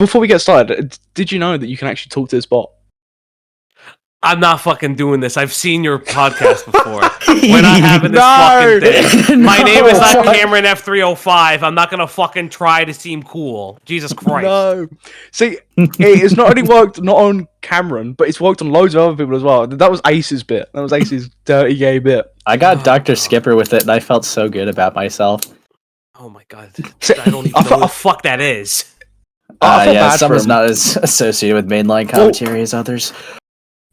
Before we get started, did you know that you can actually talk to this bot? I'm not fucking doing this. I've seen your podcast before. We're not having this fucking thing. My name is not Cameron F305. I'm not gonna fucking try to seem cool. Jesus Christ. No. See, it's not only worked not on Cameron, but it's worked on loads of other people as well. That was Ace's bit. That was Ace's dirty gay bit. I got Dr. Skipper with it, and I felt so good about myself. Oh my god. I don't even know what the fuck that is. Yeah, someone's not as associated with mainline commentary as others.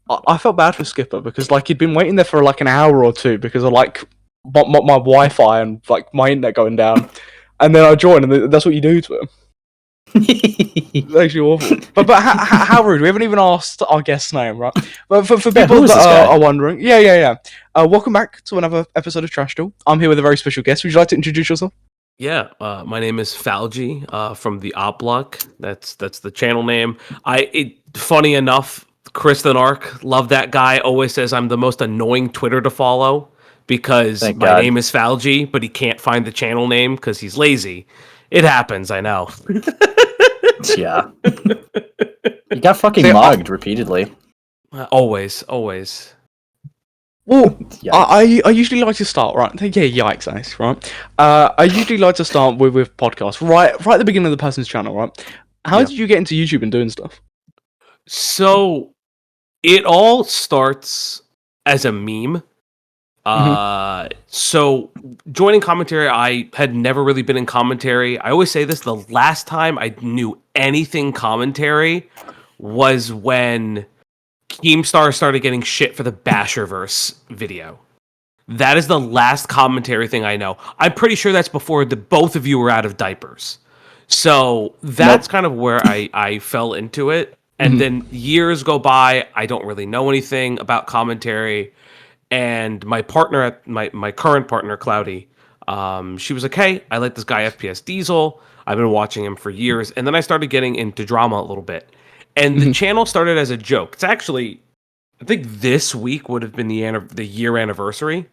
I felt bad for Skipper because like he'd been waiting there for like an hour or two because of like my Wi-Fi and like my internet going down, and then I joined and that's what you do to him. It's actually awful. But how rude! We haven't even asked our guest's name, right? But for people that are wondering, yeah. Welcome back to another episode of TrashTalk. I'm here with a very special guest. Would you like to introduce yourself? Yeah, my name is Falgi from the Op Block. That's the channel name. Funny enough, Chris the Narc, love that guy, always says I'm the most annoying Twitter to follow because my name is Falgi, but he can't find the channel name because he's lazy. It happens, I know. Yeah. You got fucking mugged repeatedly. Always. Well, I usually like to start, right? Yeah, yikes, Ace, right? I usually like to start with podcasts, right at the beginning of the person's channel, right? How did you get into YouTube and doing stuff? So, it all starts as a meme. So, joining commentary, I had never really been in commentary. I always say this, the last time I knew anything commentary was when Keemstar started getting shit for the Basherverse video. That is the last commentary thing I know. I'm pretty sure that's before both of you were out of diapers. So that's kind of where I fell into it. And then years go by, I don't really know anything about commentary. And my partner, my current partner, Cloudy, she was like, hey, I like this guy FPS Diesel. I've been watching him for years. And then I started getting into drama a little bit. And the channel started as a joke. It's actually, I think this week would have been the year anniversary.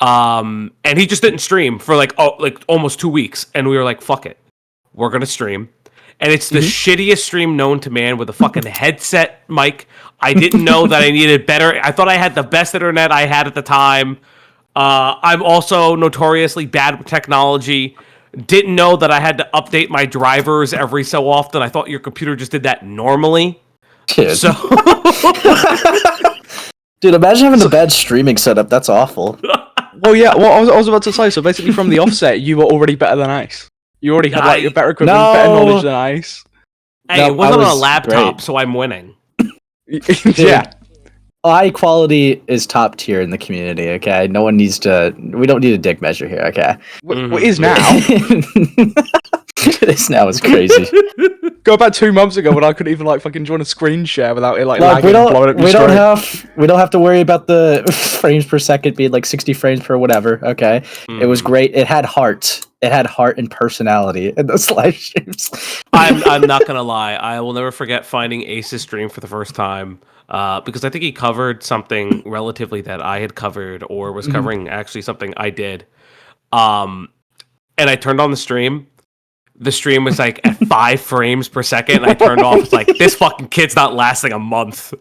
And he just didn't stream for like almost 2 weeks. And we were like, fuck it. We're going to stream. And it's the shittiest stream known to man with a fucking headset mic. I didn't know that I needed better. I thought I had the best internet I had at the time. I'm also notoriously bad with technology. Didn't know that I had to update my drivers every so often. I thought your computer just did that normally. Dude. So, dude, imagine having a bad streaming setup. That's awful. Well, yeah. Well, I was about to say. So basically, from the offset, you were already better than Ace. You already had like your better equipment, better knowledge than Ace. Hey, it wasn't on a laptop, so I'm winning. Yeah. High quality is top tier in the community, okay? We don't need a dick measure here, okay? What is now? This now is crazy. Go about 2 months ago when I couldn't even like fucking join a screen share without it like lagging we and blowing up your screen. We don't have to worry about the frames per second being like 60 frames per whatever, okay? It was great. It had heart. It had heart and personality in those live streams. I'm not gonna lie. I will never forget finding Ace's stream for the first time. Because I think he covered something relatively that I had covered or was covering actually something I did. And I turned on the stream. The stream was like at 5 frames per second. And I turned off. It's like, this fucking kid's not lasting a month.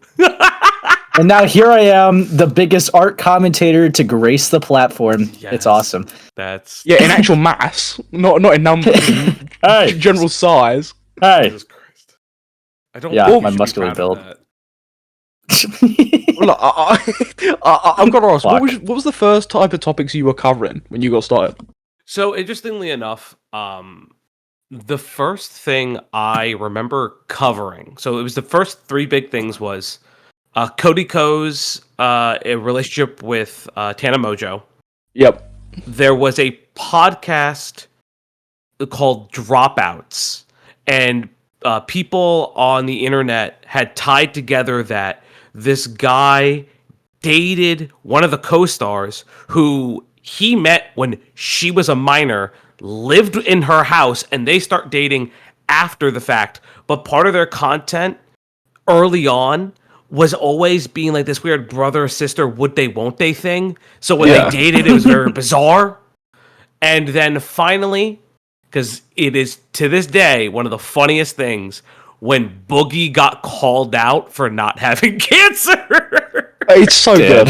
And now here I am, the biggest art commentator to grace the platform. Yes. It's awesome. That's in actual mass, not in number, general size. Hey, Jesus Christ. I don't. Yeah, my muscular build. Well, I'm gonna ask, what was the first type of topics you were covering when you got started? So, interestingly enough, the first thing I remember covering, so it was the first 3 big things was Cody Ko's a relationship with Tana Mojo. Yep. There was a podcast called Dropouts, and people on the internet had tied together that this guy dated one of the co-stars who he met when she was a minor, lived in her house, and they start dating after the fact. But part of their content early on was always being like this weird brother sister would they won't they thing. So when they dated, it was very bizarre. And then finally because it is to this day one of the funniest things when Boogie got called out for not having cancer. It's so good.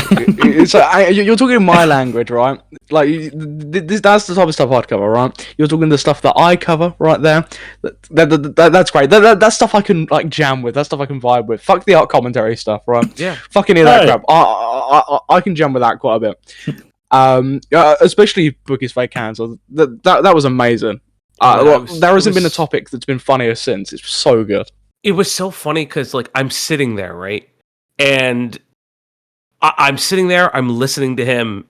You're talking my language, right? Like that's the type of stuff I'd cover, right? You're talking the stuff that I cover right there. That's great. That stuff I can like jam with. That stuff I can vibe with. Fuck the art commentary stuff, right? Yeah. Fucking hear that crap. I can jam with that quite a bit. Especially Boogie's fake cancer. That was amazing. There hasn't been a topic that's been funnier since. It's so good. It was so funny because like I'm sitting there, right, and I'm sitting there, I'm listening to him,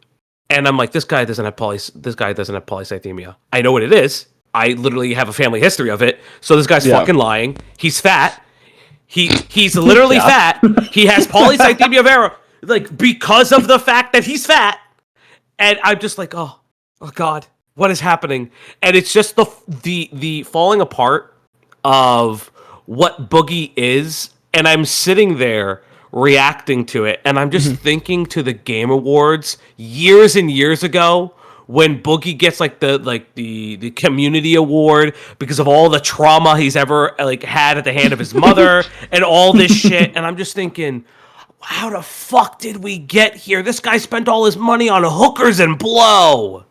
and I'm like, this guy doesn't have polycythemia. I know what it is. I literally have a family history of it. So this guy's fucking lying. He's fat. He's literally fat. He has polycythemia vera, like because of the fact that he's fat. And I'm just like, oh God, what is happening? And it's just the falling apart of what Boogie is, and I'm sitting there reacting to it, and I'm just thinking to the Game Awards years and years ago when Boogie gets like the community award because of all the trauma he's ever like had at the hand of his mother and all this shit, and I'm just thinking, how the fuck did we get here? This guy spent all his money on hookers and blow.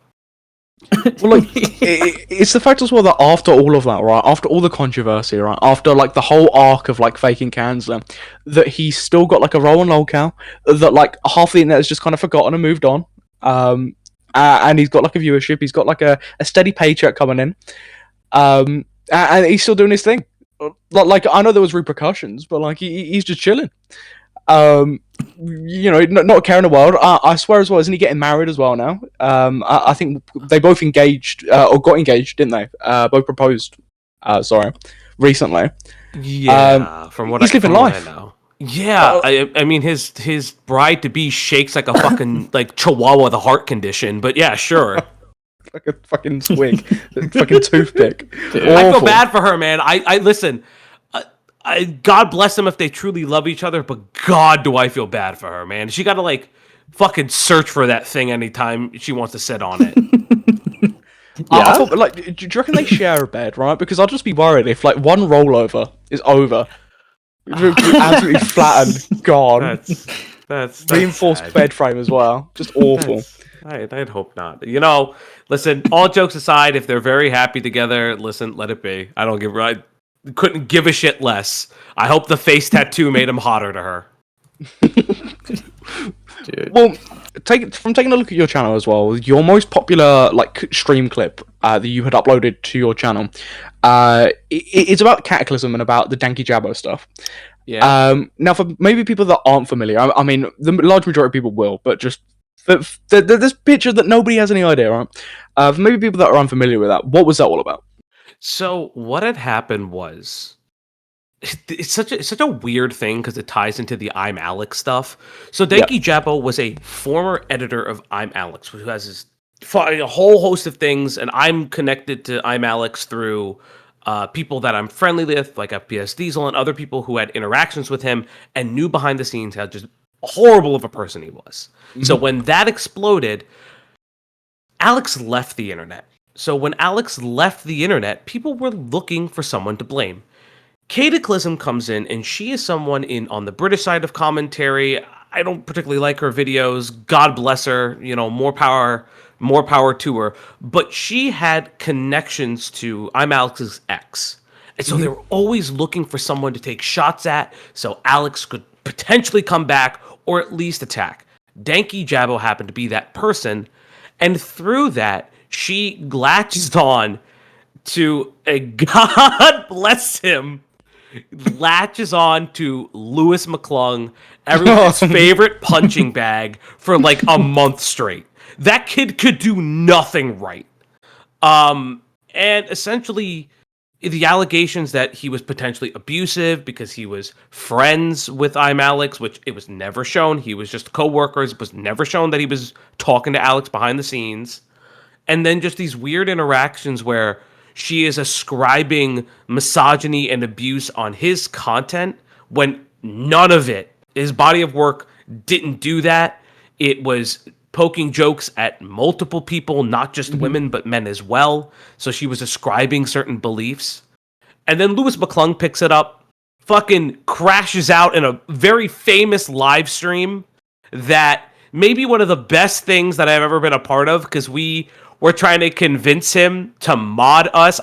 Well, like, it's the fact as well that after all of that, right, after all the controversy, right, after like the whole arc of like faking cancer, that he's still got like a role in lolcow, that like half the internet has just kind of forgotten and moved on, and he's got like a viewership, he's got like a steady paycheck coming in, and he's still doing his thing. Like I know there was repercussions, but like he's just chilling. Not caring the world. I swear as well, isn't he getting married as well now? I think they both engaged or got engaged, didn't they? Both proposed. Recently. Yeah, from what he's living life. I know. Yeah, I mean his bride to be shakes like a fucking like chihuahua with a heart condition. But yeah, sure. Like a fucking swig, fucking toothpick. I feel bad for her, man. I listen. God bless them if they truly love each other, but God, do I feel bad for her, man. She got to like fucking search for that thing anytime she wants to sit on it. I thought, like, do you reckon they share a bed, right? Because I'll just be worried if like one rollover is over, absolutely flattened, gone. That's reinforced sad. bed frame as well. Just awful. I'd hope not. You know, listen. All jokes aside, if they're very happy together, listen, let it be. I don't give right. Couldn't give a shit less. I hope the face tattoo made him hotter to her. Dude. Well, taking a look at your channel as well, your most popular like stream clip that you had uploaded to your channel, it's about Cataclysm and about the Danky Jabo stuff. Yeah. Now, for maybe people that aren't familiar, I mean, the large majority of people will, but just for this picture that nobody has any idea, right? For maybe people that are unfamiliar with that, what was that all about? So what had happened was, it's such a weird thing because it ties into the ImAllexx stuff. So Danky Jabo was a former editor of ImAllexx, who has a whole host of things, and I'm connected to ImAllexx through people that I'm friendly with, like FPS Diesel and other people who had interactions with him and knew behind the scenes how just horrible of a person he was. Mm-hmm. So when that exploded, Alex left the internet. So when Alex left the internet, people were looking for someone to blame. Cataclysm comes in, and she is someone on the British side of commentary. I don't particularly like her videos. God bless her. You know, more power to her. But she had connections to ImAllexx's ex. And so they were always looking for someone to take shots at so Alex could potentially come back or at least attack. Danky Jabo happened to be that person. And through that, she latches on to a God bless him, latches on to Lewis McClung, everyone's favorite punching bag, for like a month straight. That kid could do nothing right. And essentially, the allegations that he was potentially abusive because he was friends with ImAllexx, which it was never shown. He was just co-workers. It was never shown that he was talking to Alex behind the scenes. And then just these weird interactions where she is ascribing misogyny and abuse on his content when none of it, his body of work didn't do that. It was poking jokes at multiple people, not just women, but men as well. So she was ascribing certain beliefs. And then Louis McClung picks it up, fucking crashes out in a very famous live stream that may be one of the best things that I've ever been a part of, because we were trying to convince him to mod us.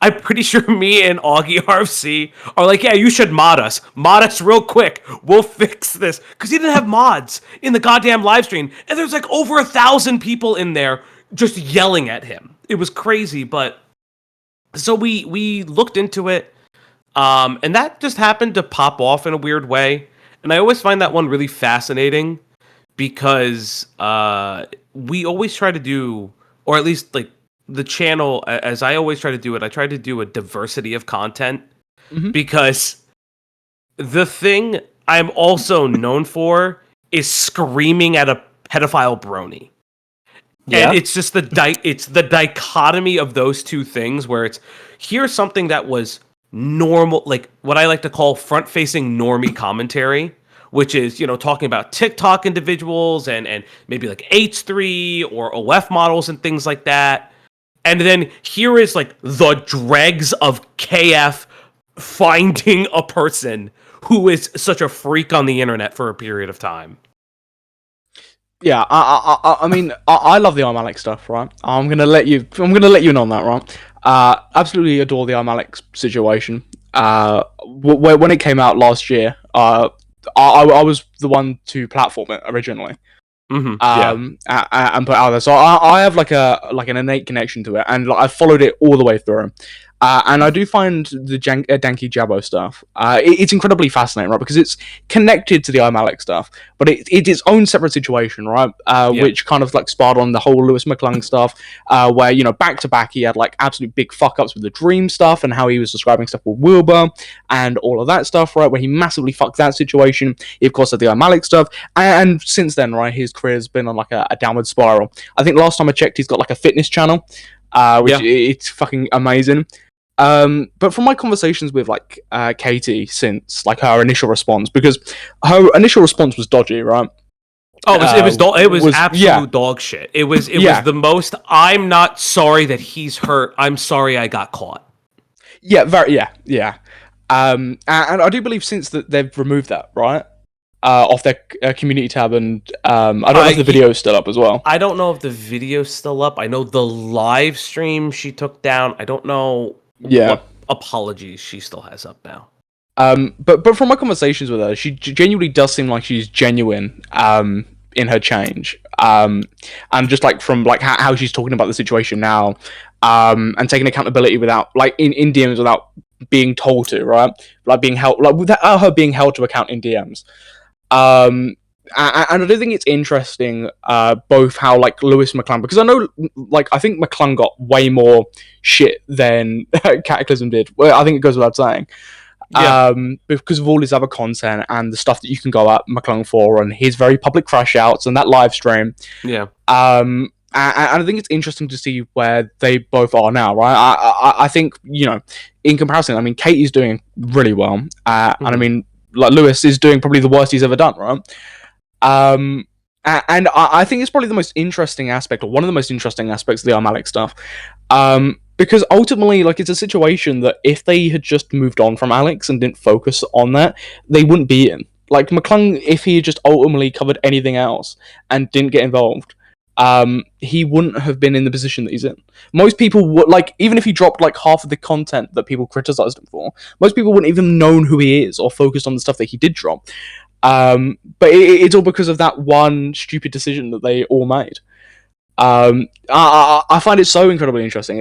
I'm pretty sure me and Augie RFC are like, yeah, you should mod us. Mod us real quick. We'll fix this. Because he didn't have mods in the goddamn live stream. And there's like over 1,000 people in there just yelling at him. It was crazy. But so we looked into it. And that just happened to pop off in a weird way. And I always find that one really fascinating because we always try to do, or at least like the channel, as I always try to do it, I try to do a diversity of content because the thing I'm also known for is screaming at a pedophile brony. Yeah. And it's just the dichotomy of those two things where it's, here's something that was normal, like what I like to call front-facing normie commentary, which is, talking about TikTok individuals and maybe like H3 or OF models and things like that. And then here is like the dregs of KF finding a person who is such a freak on the internet for a period of time. Yeah, I mean, I love the ImAllexx stuff, right? I'm gonna let you in on that, right? Absolutely adore the ImAllexx situation. When it came out last year, I was the one to platform it originally, and put it out there. So I have like an innate connection to it, and I followed it all the way through. And I do find the Danky Jabo stuff, it's incredibly fascinating, right? Because it's connected to the ImAllexx stuff, but it's its own separate situation, right? Which kind of like sparred on the whole Louis McClung stuff, where, back to back, he had like absolute big fuck ups with the Dream stuff and how he was describing stuff with Wilbur and all of that stuff, right? Where he massively fucked that situation. He, of course, had the ImAllexx stuff. And since then, right, his career's been on like a downward spiral. I think last time I checked, he's got like a fitness channel, which it's fucking amazing. But from my conversations with like Katie since like her initial response, because her initial response was dodgy, right? Oh, it was absolute dog shit. It was the most. I'm not sorry that he's hurt. I'm sorry I got caught. Yeah, and I do believe since that they've removed that, right, off their community tab, and I don't know if the video is still up as well. I don't know if the video's still up. I know the live stream she took down. I don't know. What apologies she still has up now. But from my conversations with her, she genuinely does seem like she's genuine in her change. And just like from like how she's talking about the situation now, and taking accountability without like in DMs without being told to, right? Like being held, like without her being held to account in DMs. And I do think it's interesting, both how like Louis McClung, because I know, like, I think McClung got way more shit than Cataclysm did. Well, I think it goes without saying, because of all his other content and the stuff that you can go at McClung for, and his very public crash outs and that live stream. And I think it's interesting to see where they both are now, right? I think, in comparison, I mean, Katie's doing really well, and I mean, like, Louis is doing probably the worst he's ever done, right? And I think it's probably the most interesting aspect, or one of the most interesting aspects of the ImAllexx stuff, because ultimately, like, it's a situation that if they had just moved on from Alex and didn't focus on that, they wouldn't be in. Like, McClung, if he had just ultimately covered anything else and didn't get involved, he wouldn't have been in the position that he's in. Most people would, like, even if he dropped like half of the content that people criticized him for, most people wouldn't even known who he is or focused on the stuff that he did drop. But it's all because of that one stupid decision that they all made. I find it so incredibly interesting.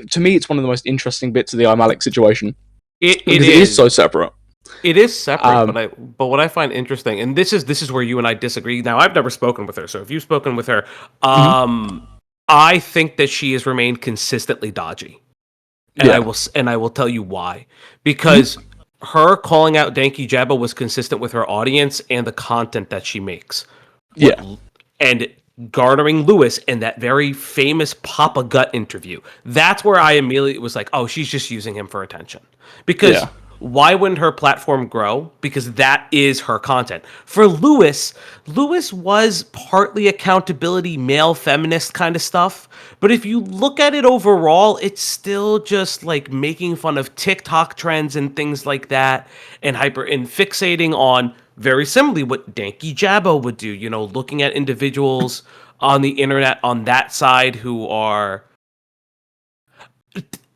To me, it's one of the most interesting bits of the ImAllexx situation. It is so separate. It is separate, but what I find interesting, and this is where you and I disagree. Now, I've never spoken with her, so if you've spoken with her, I think that she has remained consistently dodgy, and I will tell you why. Because her calling out Danky Jabo was consistent with her audience and the content that she makes. And garnering Louis in that very famous Papa Gut interview. That's where I immediately was like, oh, she's just using him for attention. Because why wouldn't her platform grow? Because that is her content. For Lewis was partly accountability, male feminist kind of stuff. But if you look at it overall, it's still just like making fun of TikTok trends and things like that, and fixating on very similarly what Danky Jabo would do. You know, looking at individuals on the internet on that side who are,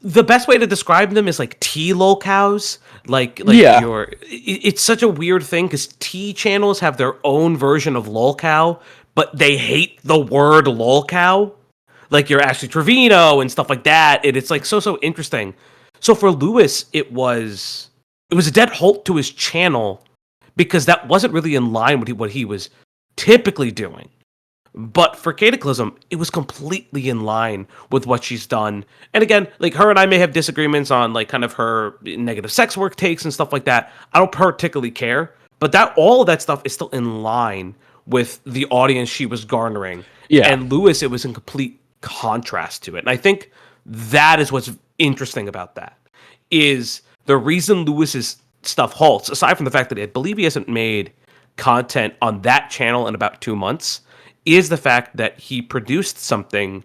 the best way to describe them is like tea lolcows. Like Yeah. it's such a weird thing because tea channels have their own version of lolcow, but they hate the word lolcow. Like your Ashley Trevino and stuff like that. And it's like so interesting. So for Lewis, it was a dead halt to his channel because that wasn't really in line with what he was typically doing. But for Cataclysm, it was completely in line with what she's done. And again, like her and I may have disagreements on like kind of her negative sex work takes and stuff like that. I don't particularly care, but that all of that stuff is still in line with the audience she was garnering. Yeah. And Lewis, it was in complete contrast to it. And I think that is what's interesting about that. Is the reason Lewis's stuff halts, aside from the fact that I believe he hasn't made content on that channel in about 2 months, is the fact that he produced something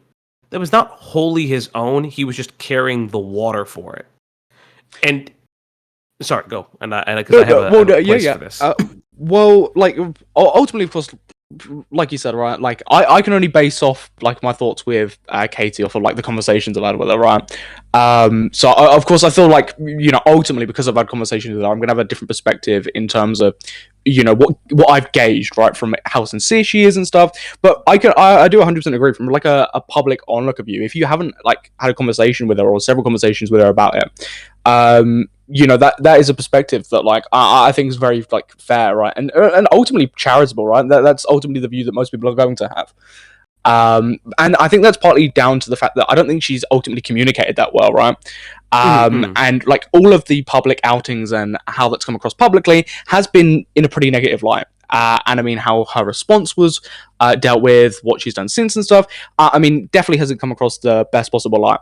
that was not wholly his own. He was just carrying the water for it. And sorry, go. And because I have a place for this. Well, like ultimately, of course, like you said, right? Like I can only base off like my thoughts with Katie off of like the conversations I've had with her, right? So of course I feel like, you know, ultimately because I've had conversations with her, I'm gonna have a different perspective in terms of, you know, what I've gauged, right, from how sincere she is and stuff. But I do 100% agree from like a public onlooker view. If you haven't like had a conversation with her or several conversations with her about it, you know, that is a perspective that like I think is very like fair, right, and ultimately charitable, right? That's ultimately the view that most people are going to have. And I think that's partly down to the fact that I don't think she's ultimately communicated that well, right? And like all of the public outings and how that's come across publicly has been in a pretty negative light. And I mean, how her response was dealt with, what she's done since and stuff. I mean, definitely hasn't come across the best possible light.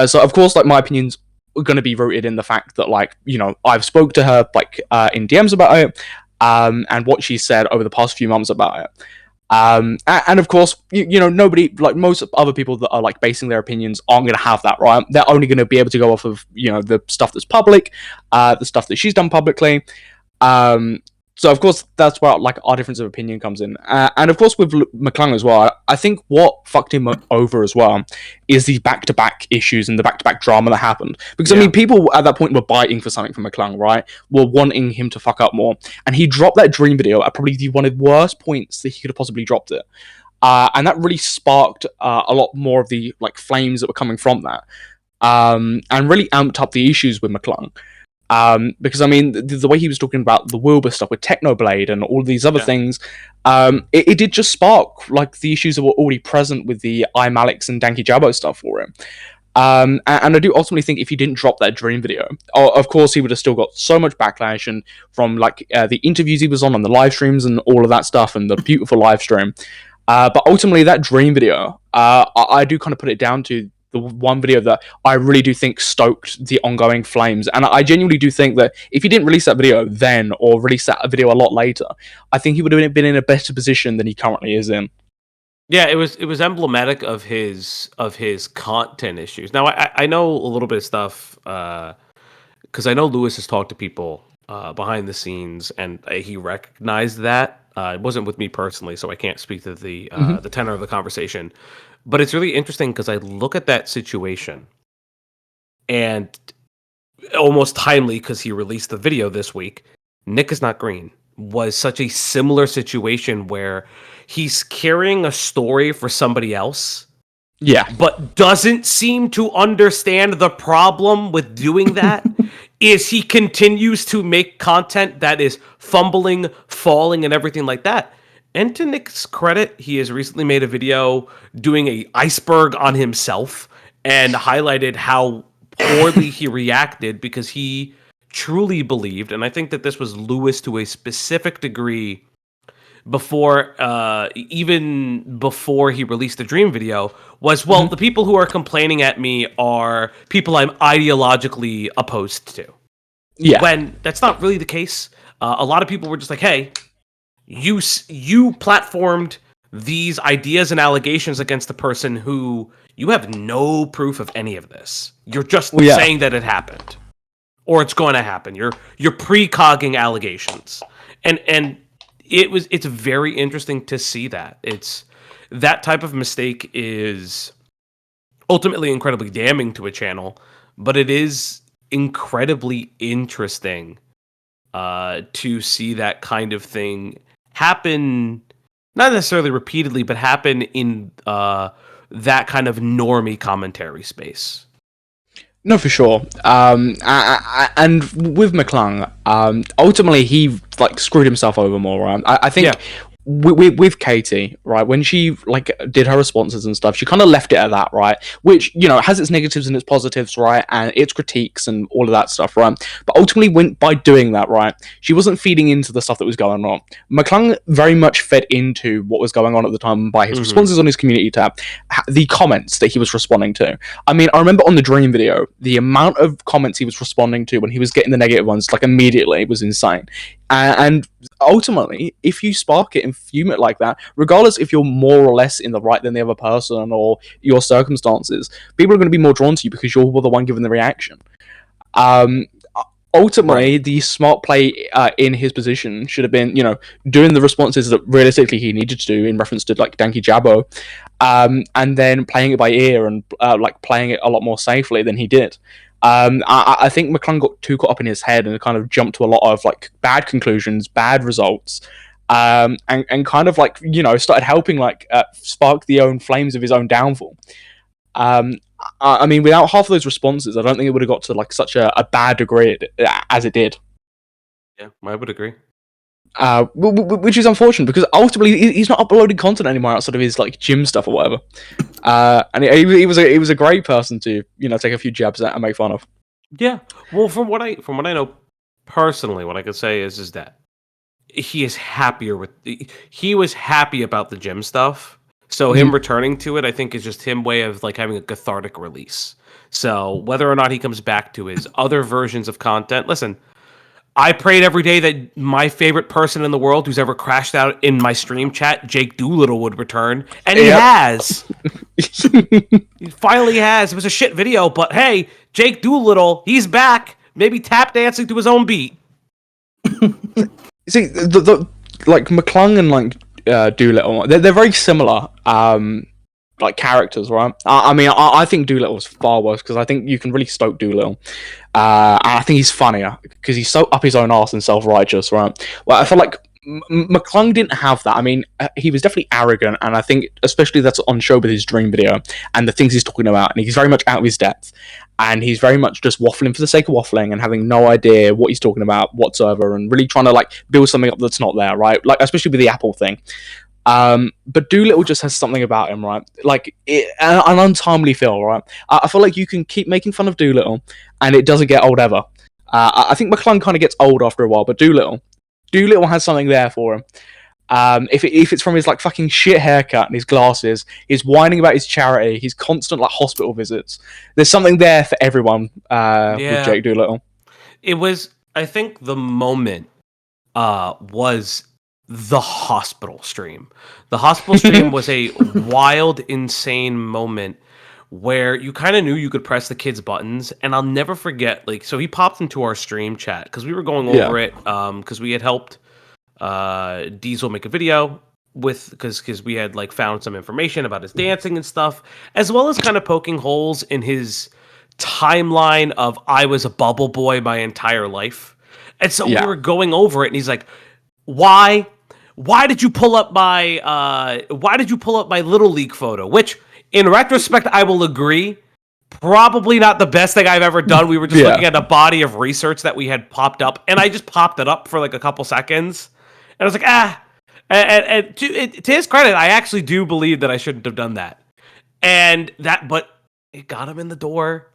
So of course, like my opinions are going to be rooted in the fact that, like, you know, I've spoke to her like in DMs about it, and what she said over the past few months about it. And of course, you know, nobody, like most other people that are like basing their opinions aren't going to have that, right? They're only going to be able to go off of, you know, the stuff that's public, the stuff that she's done publicly. So of course that's where like our difference of opinion comes in, and of course with mcclung as well. I think what fucked him over as well is the back-to-back issues and the back-to-back drama that happened. Because I mean, people at that point were biting for something from mcclung, right? Were wanting him to fuck up more, and he dropped that dream video at probably one of the worst points that he could have possibly dropped it, and that really sparked a lot more of the like flames that were coming from that, and really amped up the issues with mcclung. Because I mean, the way he was talking about the Wilbur stuff with Technoblade and all these other things, it did just spark like the issues that were already present with the ImAllexx and Danky Jabo stuff for him. And I do ultimately think if he didn't drop that dream video, of course he would have still got so much backlash and from like the interviews he was on the live streams and all of that stuff and the beautiful live stream. But ultimately that dream video, I do kind of put it down to the one video that I really do think stoked the ongoing flames. And I genuinely do think that if he didn't release that video then, or release that video a lot later, I think he would have been in a better position than he currently is in. Yeah, it was emblematic of his content issues. Now I know a little bit of stuff because I know Lewis has talked to people behind the scenes, and he recognized that. It wasn't with me personally, so I can't speak to the tenor of the conversation. But it's really interesting because I look at that situation, and almost timely because he released the video this week. Nick is Not Green was such a similar situation where he's carrying a story for somebody else. Yeah. But doesn't seem to understand the problem with doing that. Is he continues to make content that is fumbling, falling, and everything like that. And to Nick's credit, he has recently made a video doing a iceberg on himself and highlighted how poorly he reacted because he truly believed, and I think that this was Lewis to a specific degree before, even before he released the Dream video, was, well, the people who are complaining at me are people I'm ideologically opposed to. Yeah. When that's not really the case. A lot of people were just like, "Hey, you platformed these ideas and allegations against the person who you have no proof of any of this. You're just saying that it happened, or it's going to happen. You're precogging allegations, and it's very interesting to see that. It's that type of mistake is ultimately incredibly damning to a channel, but it is incredibly interesting to see that kind of thing happen, not necessarily repeatedly, but happen in that kind of normie commentary space. No, for sure. And with mcclung, ultimately he like screwed himself over more. Right? I think with Katie, right, when she like did her responses and stuff, she kind of left it at that, right? Which, you know, has its negatives and its positives, right, and its critiques and all of that stuff, right? But ultimately, by doing that, right, she wasn't feeding into the stuff that was going on. mcclung very much fed into what was going on at the time by his responses on his community tab, the comments that he was responding to. I mean, I remember on the Dream video, the amount of comments he was responding to when he was getting the negative ones, like immediately, was insane. And ultimately, if you spark it and fume it like that, regardless if you're more or less in the right than the other person or your circumstances, people are going to be more drawn to you because you're the one giving the reaction. Ultimately, the smart play in his position should have been, you know, doing the responses that realistically he needed to do in reference to like Danky Jabo, and then playing it by ear and like playing it a lot more safely than he did. I think mcclung got too caught up in his head and kind of jumped to a lot of like bad conclusions, bad results, and kind of like, you know, started helping like spark the own flames of his own downfall. I mean, without half of those responses, I don't think it would have got to like such a bad degree as it did. Yeah, I would agree. Which is unfortunate because ultimately he's not uploading content anymore outside of his like gym stuff or whatever. And he was a great person to, you know, take a few jabs at and make fun of. Yeah. Well, from what I know personally, what I could say is that he is happier with he was happy about the gym stuff. So him returning to it, I think, is just him way of like having a cathartic release. So whether or not he comes back to his other versions of content, listen, I prayed every day that my favorite person in the world who's ever crashed out in my stream chat, Jake Doolittle, would return. And he has. He finally has. It was a shit video, but hey, Jake Doolittle, he's back. Maybe tap dancing to his own beat. See, the like mcclung and like Doolittle, they're very similar. Like characters, right? I mean, I think Doolittle was far worse because I think you can really stoke Doolittle. And I think he's funnier because he's so up his own arse and self-righteous, right? Well, I feel like mcclung didn't have that. I mean, he was definitely arrogant, and I think especially that's on show with his Dream video and the things he's talking about, and he's very much out of his depth, and he's very much just waffling for the sake of waffling and having no idea what he's talking about whatsoever, and really trying to like build something up that's not there, right? Like especially with the Apple thing. But Doolittle just has something about him, right? Like an untimely feel, right? I feel like you can keep making fun of Doolittle, and it doesn't get old ever. I think mcclung kind of gets old after a while, but Doolittle has something there for him. If it's from his like fucking shit haircut and his glasses, his whining about his charity, his constant like hospital visits, there's something there for everyone with Jake Doolittle. It was, I think, the moment was the hospital stream. The hospital stream was a wild, insane moment where you kind of knew you could press the kid's buttons, and I'll never forget, like, so he popped into our stream chat because we were going over it because we had helped Diesel make a video with because we had like found some information about his dancing and stuff, as well as kind of poking holes in his timeline of I was a bubble boy my entire life. And so we were going over it, and he's like, why did you pull up my Little League photo? Which in retrospect I will agree, probably not the best thing I've ever done. We were just looking at a body of research that we had popped up, and I just popped it up for like a couple seconds, and I was like, and to his credit, I actually do believe that I shouldn't have done that, but it got him in the door.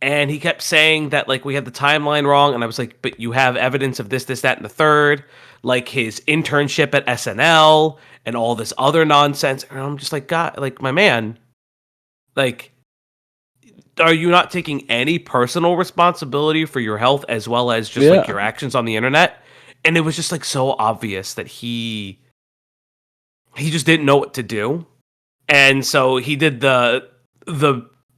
And he kept saying that, like, we had the timeline wrong. And I was like, but you have evidence of this, that, and the third. Like, his internship at SNL and all this other nonsense. And I'm just like, God, like, my man, like, are you not taking any personal responsibility for your health as well as just like your actions on the internet? And it was just like so obvious that he just didn't know what to do. And so he did the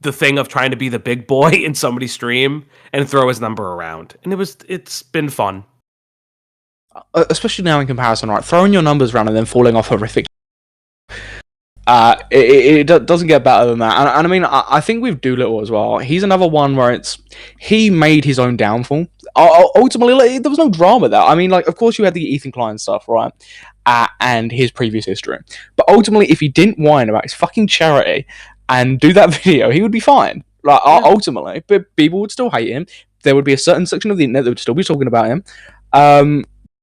thing of trying to be the big boy in somebody's stream and throw his number around. And it's been fun. Especially now in comparison, right? Throwing your numbers around and then falling off horrific. It doesn't get better than that. And I mean, I think with Doolittle as well, he's another one where he made his own downfall. Ultimately, like, there was no drama there. I mean, like, of course you had the Ethan Klein stuff, right? And his previous history. But ultimately, if he didn't whine about his fucking charity and do that video, he would be fine. Like, ultimately, but people would still hate him. There would be a certain section of the internet that would still be talking about him.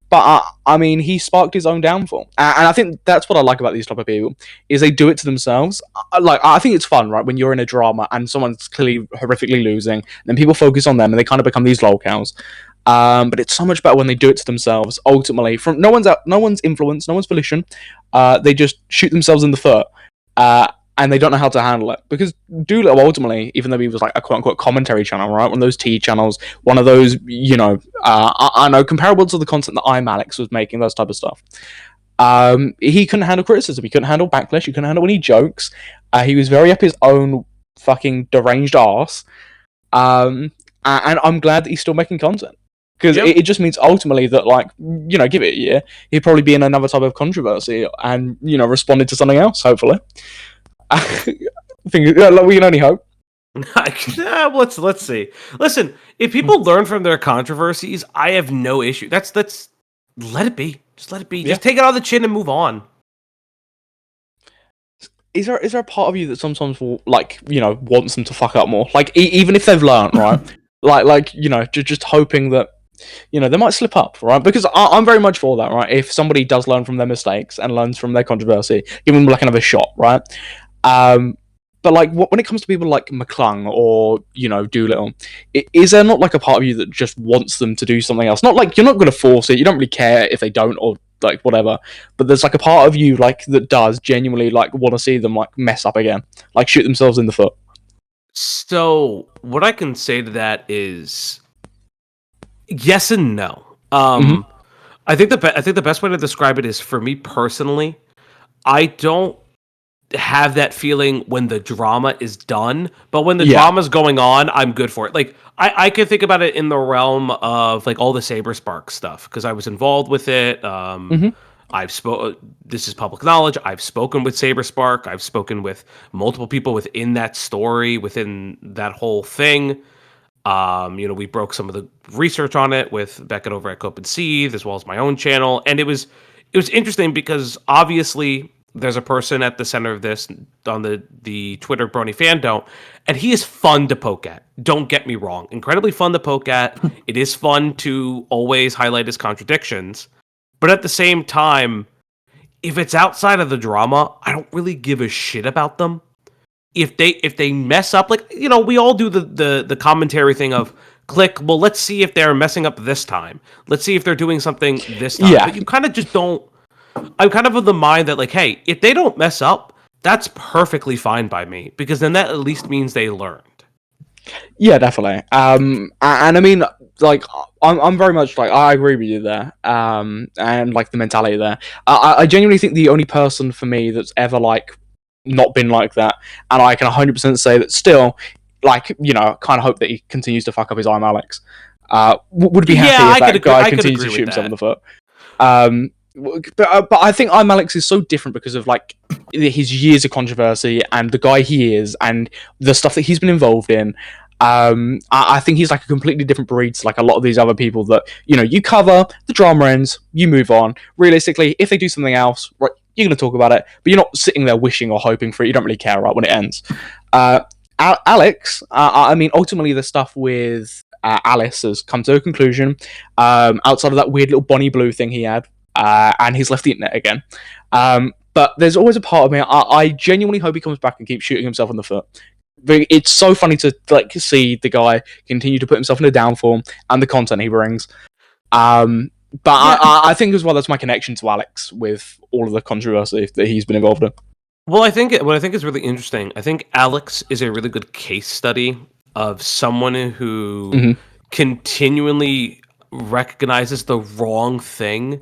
But I mean, he sparked his own downfall, and I think that's what I like about these type of people is they do it to themselves. Like, I think it's fun, right, when you're in a drama and someone's clearly horrifically losing, then people focus on them and they kind of become these lolcows. But it's so much better when they do it to themselves. Ultimately, from no one's influence, no one's volition. They just shoot themselves in the foot. And they don't know how to handle it. Because Doolittle, ultimately, even though he was like a quote-unquote commentary channel, right? One of those T channels, one of those, I know, comparable to the content that ImAllexx was making, those type of stuff. He couldn't handle criticism. He couldn't handle backlash. He couldn't handle any jokes. He was very up his own fucking deranged arse. And I'm glad that he's still making content. Because it just means ultimately that, like, give it a year, he'd probably be in another type of controversy and, responded to something else, hopefully. We can only hope. Let's see. Listen, if people learn from their controversies, I have no issue. That's let it be. Just let it be. Yeah. Just take it on the chin and move on. Is there a part of you that sometimes will, like, wants them to fuck up more? Like, even if they've learned, right? just hoping that they might slip up, right? Because I'm very much for that, right? If somebody does learn from their mistakes and learns from their controversy, give them like another shot, right? But like when it comes to people like mcclung or Doolittle, is there not like a part of you that just wants them to do something else? Not like you're not going to force it, you don't really care if they don't or like whatever, but there's like a part of you like that does genuinely like want to see them like mess up again, like shoot themselves in the foot. So what I can say to that is yes and no. I think the best way to describe it is, for me personally, I don't have that feeling when the drama is done, but when the drama's going on, I'm good for it. Like I could think about it in the realm of like all the Saber Spark stuff because I was involved with it. This is public knowledge. I've spoken with Saber Spark. I've spoken with multiple people within that story, within that whole thing. We broke some of the research on it with Beckett over at Cope and Seethe, as well as my own channel, and it was interesting because obviously there's a person at the center of this on the Twitter Brony Fandom, and he is fun to poke at. Don't get me wrong. Incredibly fun to poke at. It is fun to always highlight his contradictions. But at the same time, if it's outside of the drama, I don't really give a shit about them. If they mess up, like, we all do the commentary thing of click, well, let's see if they're messing up this time. Let's see if they're doing something this time. Yeah. But you kind of just don't. I'm kind of the mind that, like, hey, if they don't mess up, that's perfectly fine by me, because then that at least means they learned. Yeah, definitely. And I mean, like, I'm very much like, I agree with you there. And like the mentality there. I genuinely think the only person for me that's ever like not been like that, and I can 100% say that still, like, kind of hope that he continues to fuck up his ImAllexx. Would be happy if that guy continues to shoot himself in the foot. But I think ImAllexx is so different because of like his years of controversy and the guy he is and the stuff that he's been involved in. I think he's like a completely different breed to like a lot of these other people that you cover, the drama ends, you move on. Realistically, if they do something else, right, you're going to talk about it, but you're not sitting there wishing or hoping for it. You don't really care, right, when it ends. Alex, I mean, ultimately the stuff with Alice has come to a conclusion. Outside of that weird little Bonnie Blue thing he had. And he's left the internet again. But there's always a part of me, I genuinely hope he comes back and keeps shooting himself in the foot. It's so funny to like see the guy continue to put himself in a downfall and the content he brings. But I think as well that's my connection to Alex with all of the controversy that he's been involved in. Well, I think what I think is really interesting. I think Alex is a really good case study of someone who Mhm. continually recognizes the wrong thing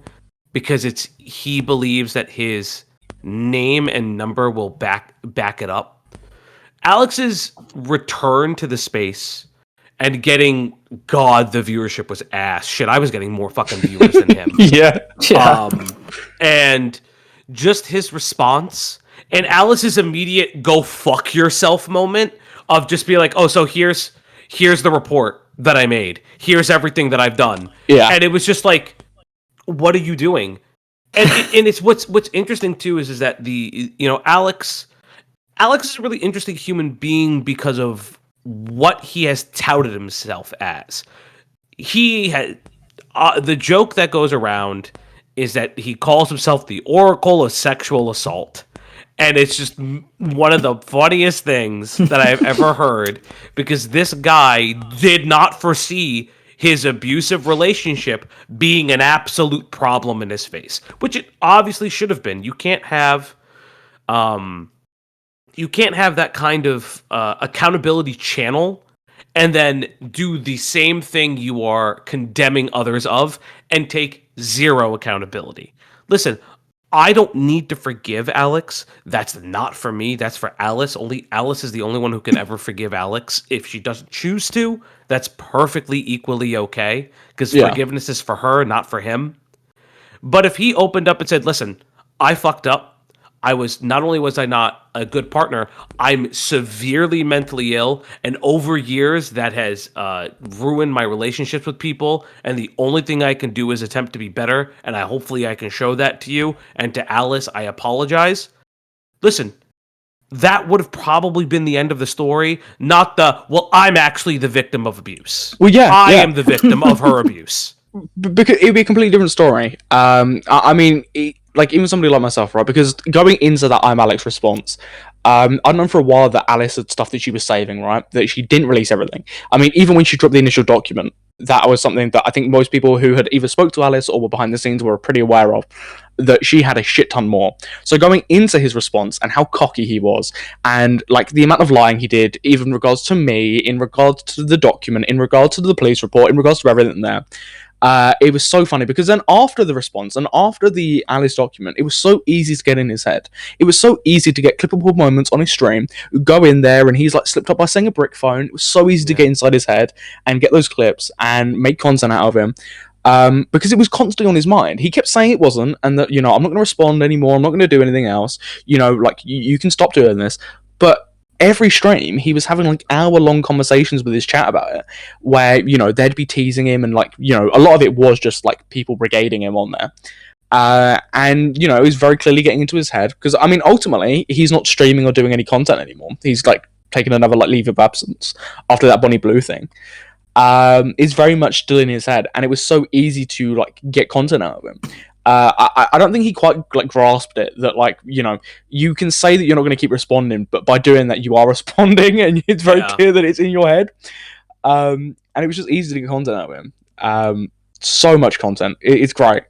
because he believes that his name and number will back it up. Alex's return to the space and getting the viewership was ass. Shit, I was getting more fucking viewers than him. Yeah. And just his response and Alice's immediate "go fuck yourself" moment of just be like, "Oh, so here's the report that I made. Here's everything that I've done." Yeah. And it was just like, "What are you doing?" And it's what's interesting too is that Alex is a really interesting human being because of what he has touted himself as. He had the joke that goes around is that he calls himself the Oracle of Sexual Assault. And it's just one of the funniest things that I've ever heard because this guy did not foresee his abusive relationship being an absolute problem in his face, which it obviously should have been. You can't have that kind of accountability channel and then do the same thing you are condemning others of and take zero accountability. Listen, I don't need to forgive Alex. That's not for me. That's for Alice. Only Alice is the only one who can ever forgive Alex. If she doesn't choose to, that's perfectly equally okay because forgiveness is for her, not for him. But if he opened up and said, "Listen, I fucked up. Not only was I not a good partner, I'm severely mentally ill, and over years that has ruined my relationships with people, and the only thing I can do is attempt to be better, and hopefully I can show that to you, and to Alice, I apologize." Listen, that would have probably been the end of the story, not I'm actually the victim of abuse. Well, yeah. I am the victim of her abuse. Because it would be a completely different story. I mean, like even somebody like myself, right? Because going into that ImAllexx response, I'd known for a while that Alice had stuff that she was saving, right? That she didn't release everything. I mean, even when she dropped the initial document, that was something that I think most people who had either spoke to Alice or were behind the scenes were pretty aware of, that she had a shit ton more. So going into his response and how cocky he was, and like the amount of lying he did, even in regards to me, in regards to the document, in regards to the police report, in regards to everything there, it was so funny because then after the response and after the Alice document, it was so easy to get in his head. It was so easy to get clippable moments on his stream, go in there and he's like slipped up by saying a brick phone. It was so easy to get inside his head and get those clips and make content out of him. Because it was constantly on his mind. He kept saying it wasn't, and that, I'm not going to respond anymore, I'm not going to do anything else, like, you can stop doing this. But every stream, he was having like hour-long conversations with his chat about it, where, they'd be teasing him, and like, a lot of it was just like people brigading him on there. And, it was very clearly getting into his head, because, I mean, ultimately, he's not streaming or doing any content anymore. He's like taking another like leave of absence after that Bonnie Blue thing. Is very much still in his head, and it was so easy to like get content out of him. I don't think he quite like grasped it, that like, you can say that you're not going to keep responding, but by doing that you are responding, and it's very clear that it's in your head. And it was just easy to get content out of him. So much content. It's great.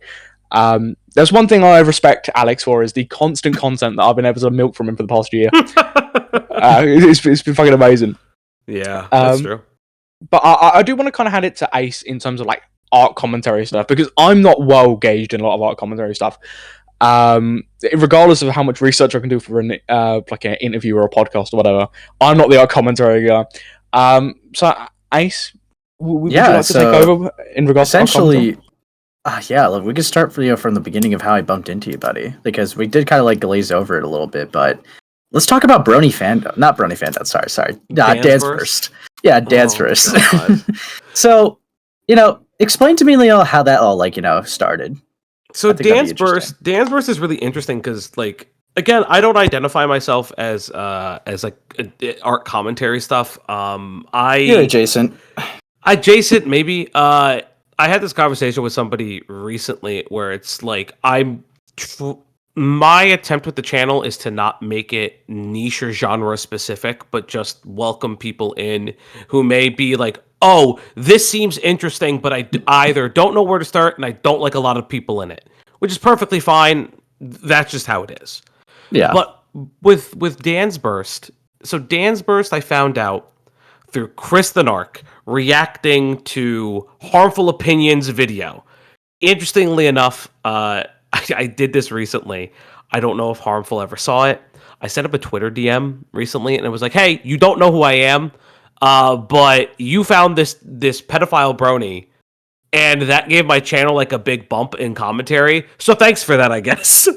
There's one thing I respect Alex for, is the constant content that I've been able to milk from him for the past year. It's been fucking amazing. Yeah, that's true. But I do want to kind of hand it to Ace in terms of like art commentary stuff, because I'm not well gauged in a lot of art commentary stuff. Regardless of how much research I can do for like an interview or a podcast or whatever, I'm not the art commentary guy. So Ace, would you like to take over in regards to art commentary? Look, we could start from the beginning of how I bumped into you, buddy, because we did kind of like glaze over it a little bit, but let's talk about Brony Fandom. Not Brony Fandom, sorry. Dance Burst. Yeah, Dance Burst. So, explain to me, how that all started. So Dance Burst is really interesting because, like, again, I don't identify myself as like art commentary stuff. You're adjacent. Adjacent, maybe. I had this conversation with somebody recently where it's like my attempt with the channel is to not make it niche or genre specific, but just welcome people in who may be like, oh, this seems interesting, but I either don't know where to start and I don't like a lot of people in it, which is perfectly fine. That's just how it is. Yeah. But with Dan's Burst. So Dan's Burst, I found out through Chris the Narc reacting to Harmful Opinions video. Interestingly enough, I did this recently. I don't know if Harmful ever saw it. I set up a Twitter DM recently, and it was like, "Hey, you don't know who I am, but you found this pedophile brony, and that gave my channel like a big bump in commentary. So thanks for that, I guess."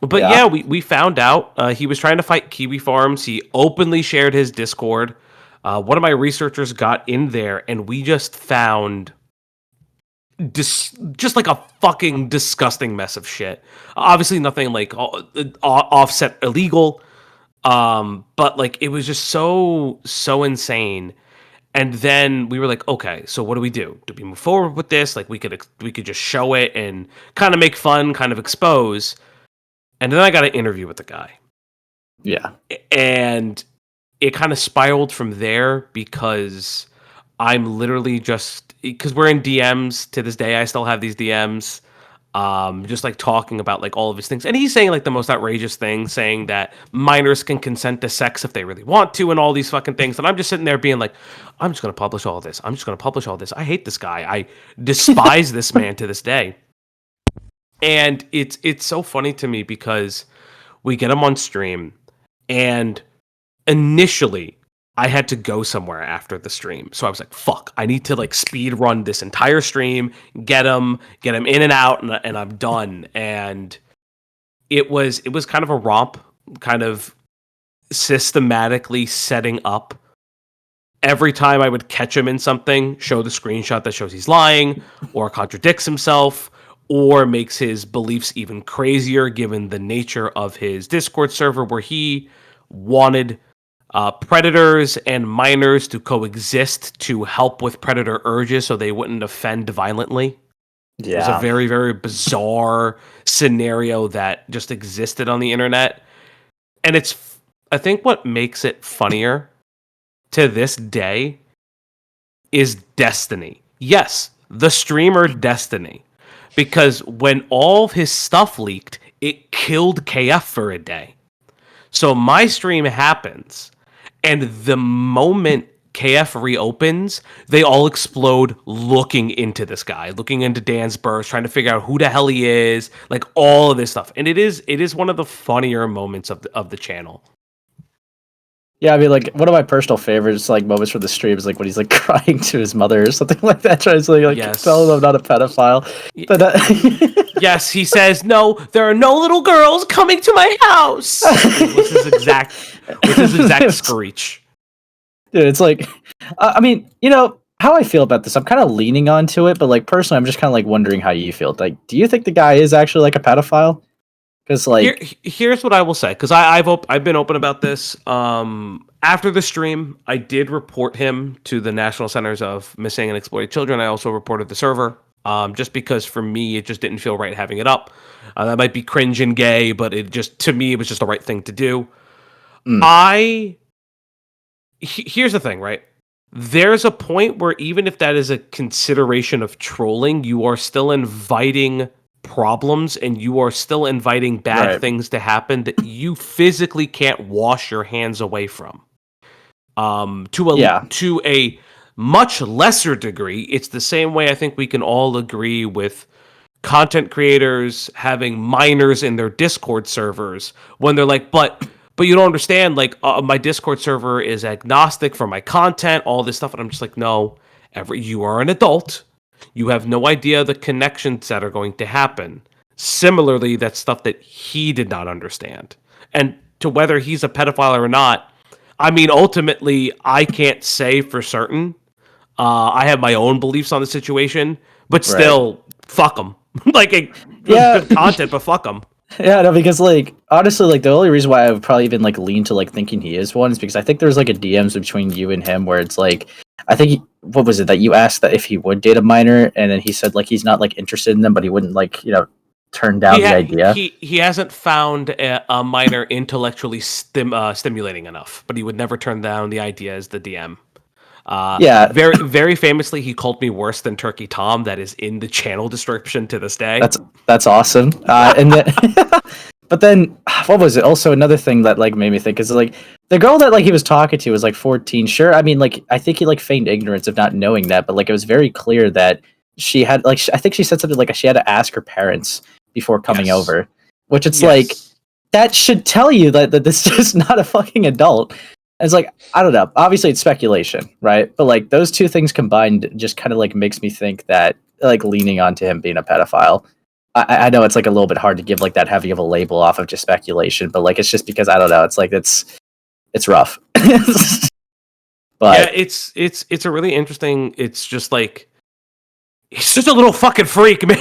But yeah, we found out he was trying to fight Kiwi Farms. He openly shared his Discord. One of my researchers got in there, and we just found just like a fucking disgusting mess of shit. Obviously, nothing like offset illegal, but like it was just so insane. And then we were like, okay, so what do we do? Do we move forward with this? Like we could just show it and kind of make fun, kind of expose. And then I got an interview with the guy. Yeah. And it kind of spiraled from there because I'm literally because we're in DMs to this day. I still have these DMs, just like talking about like all of his things. And he's saying like the most outrageous things, saying that minors can consent to sex if they really want to and all these fucking things. And I'm just sitting there being like, I'm just going to publish all this. I'm just going to publish all this. I hate this guy. I despise this man to this day. And it's so funny to me because we get him on stream, and initially I had to go somewhere after the stream. So I was like, fuck, I need to like speed run this entire stream, get him in and out, and I'm done. And it was kind of a romp, kind of systematically setting up. Every time I would catch him in something, show the screenshot that shows he's lying or contradicts himself, or makes his beliefs even crazier given the nature of his Discord server, where he wanted predators and minors to coexist to help with predator urges so they wouldn't offend violently. Yeah. It was a very, very bizarre scenario that just existed on the internet. And I think what makes it funnier to this day is Destiny. Yes, the streamer Destiny. Because when all of his stuff leaked, it killed KF for a day. So my stream happens, and the moment KF reopens, they all explode looking into this guy, looking into Dan's Burst, trying to figure out who the hell he is, like all of this stuff. And it is one of the funnier moments of the channel. Yeah, I mean, like, one of my personal favorites, like, moments from the stream is, like, when he's, like, crying to his mother or something like that, trying to, like, yes. tell him I'm not a pedophile. But, yes, he says, no, there are no little girls coming to my house! With his exact screech. Dude, it's like, I mean, you know, how I feel about this, I'm kind of leaning onto it, but, like, personally, I'm just kind of, like, wondering how you feel. Like, do you think the guy is actually, like, a pedophile? Because like, here's what I will say, because I've been open about this. After the stream, I did report him to the National Centers of Missing and Exploited Children. I also reported the server, just because for me it just didn't feel right having it up. That might be cringe and gay, but to me it was just the right thing to do. Here's the thing, right? There's a point where even if that is a consideration of trolling, you are still inviting problems, and you are still inviting bad things to happen that you physically can't wash your hands away from. To a much lesser degree, it's the same way I think we can all agree with content creators having minors in their Discord servers when they're like, but you don't understand, like, my Discord server is agnostic for my content, all this stuff. And I'm just like, no, you are an adult. You have no idea the connections that are going to happen. Similarly, that's stuff that he did not understand. And to whether he's a pedophile or not, I mean, ultimately, I can't say for certain. I have my own beliefs on the situation, but still, fuck him. Like, good content, but fuck him. Yeah, no, because, like, honestly, like, the only reason why I would probably even, like, lean to, like, thinking he is one is because I think there's, like, a DMs between you and him where it's, like, I think, what was it, that you asked that if he would date a minor, and then he said, like, he's not, like, interested in them, but he wouldn't, like, you know, turn down the idea. He hasn't found a minor intellectually stimulating enough, but he would never turn down the idea as the DM. Very, very famously, he called me worse than Turkey Tom. That is in the channel description to this day. That's awesome. And then, But then, what was it? Also, another thing that like made me think is like the girl that like he was talking to was like 14. Sure, I mean like I think he like feigned ignorance of not knowing that, but like it was very clear that she had like I think she said something like she had to ask her parents before coming over, which it's like that should tell you that this is just not a fucking adult. And it's like I don't know. Obviously, it's speculation, right? But like those two things combined just kind of like makes me think that like leaning onto him being a pedophile. I know it's like a little bit hard to give like that heavy of a label off of just speculation, but like it's just because I don't know. It's like it's rough. But yeah, it's a really interesting. It's just like he's just a little fucking freak, man.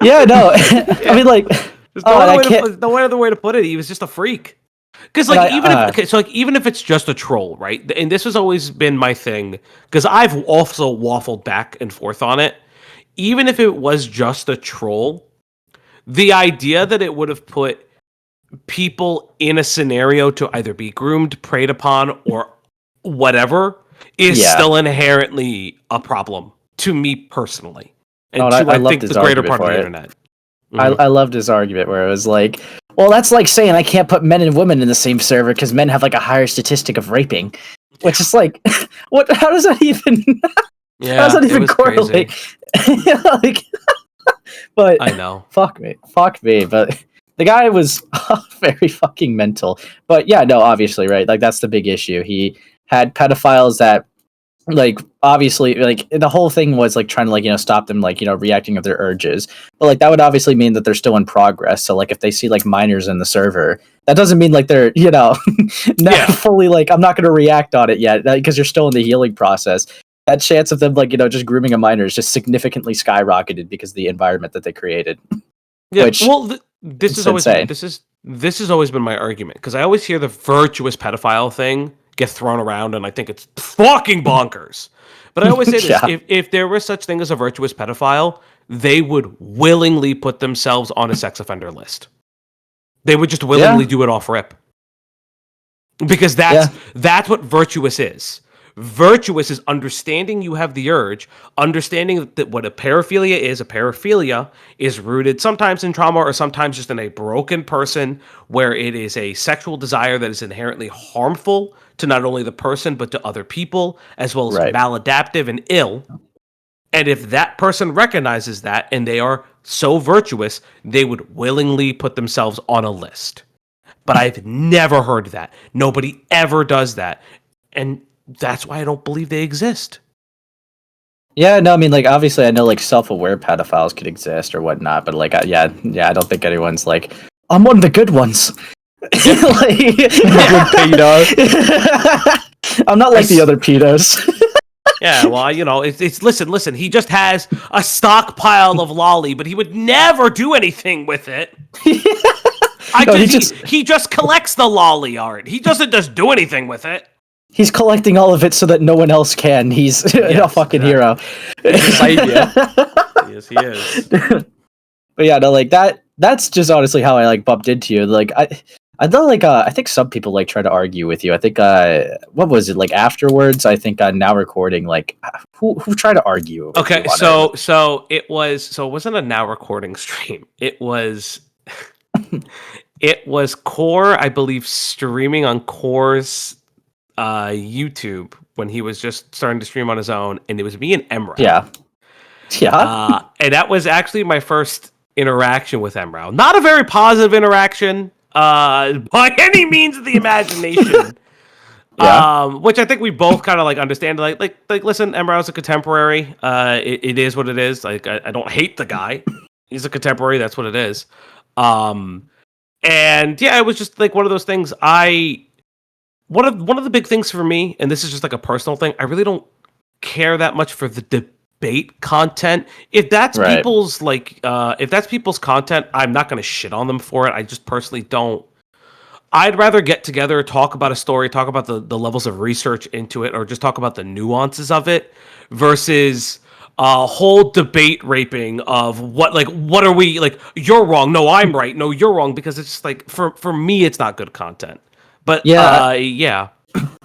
yeah, no, I mean like there's no other way to put it. He was just a freak. Because like even if it's just a troll, right? And this has always been my thing because I've also waffled back and forth on it. Even if it was just a troll, the idea that it would have put people in a scenario to either be groomed, preyed upon, or whatever is still inherently a problem to me personally, and I think the greater part of the internet. I loved his argument where it was like, well, that's like saying I can't put men and women in the same server because men have like a higher statistic of raping, which is like, what? How does that even? Yeah, how does that even correlate? Like, but I know. Fuck me. But the guy was very fucking mental. But yeah, no, obviously, right? Like that's the big issue. He had pedophiles that, like, obviously, like the whole thing was like trying to like stop them like reacting of their urges. But like that would obviously mean that they're still in progress. So like if they see like minors in the server, that doesn't mean like they're not fully like I'm not going to react on it yet because you're still in the healing process. That chance of them like just grooming a minor is just significantly skyrocketed because of the environment that they created. Yeah, this has always been my argument because I always hear the virtuous pedophile thing get thrown around and I think it's fucking bonkers. But I always say this: if there was such thing as a virtuous pedophile, they would willingly put themselves on a sex offender list. They would just willingly do it off rip because that's what virtuous is. Virtuous is understanding you have the urge, understanding that what a paraphilia is rooted sometimes in trauma or sometimes just in a broken person where it is a sexual desire that is inherently harmful to not only the person but to other people, as well as maladaptive and ill. And if that person recognizes that and they are so virtuous, they would willingly put themselves on a list. But I've never heard that. Nobody ever does that. And that's why I don't believe they exist. Yeah, no, I mean, like, obviously, I know, like, self-aware pedophiles could exist or whatnot, but, like, I don't think anyone's like, I'm one of the good ones. Like, pedo. I'm not like the other pedos. Yeah, well, it's listen, he just has a stockpile of lolly, but he would never do anything with it. He just collects the lolly art. He doesn't just do anything with it. He's collecting all of it so that no one else can. He's a fucking hero. Yes, he is. But yeah, no, like that's just honestly how I like bumped into you. Like I thought like I think some people like try to argue with you. I think what was it like afterwards? I think now recording like who tried to argue. Okay, so it wasn't a now recording stream. It was Core, I believe, streaming on Core's YouTube when he was just starting to stream on his own, and it was me and Emra. Yeah. And that was actually my first interaction with Emra. Not a very positive interaction, by any means of the imagination. Which I think we both kind of like understand. Like, listen, Emra's a contemporary. It is what it is. Like, I don't hate the guy. He's a contemporary. That's what it is. And yeah, it was just like one of those things. One of the big things for me, and this is just like a personal thing, I really don't care that much for the debate content. If that's people's content, I'm not going to shit on them for it. I just personally don't. I'd rather get together, talk about a story, talk about the levels of research into it, or just talk about the nuances of it, versus a whole debate raping of what are we like? You're wrong. No, I'm right. No, you're wrong. Because it's just like for me, it's not good content. But yeah.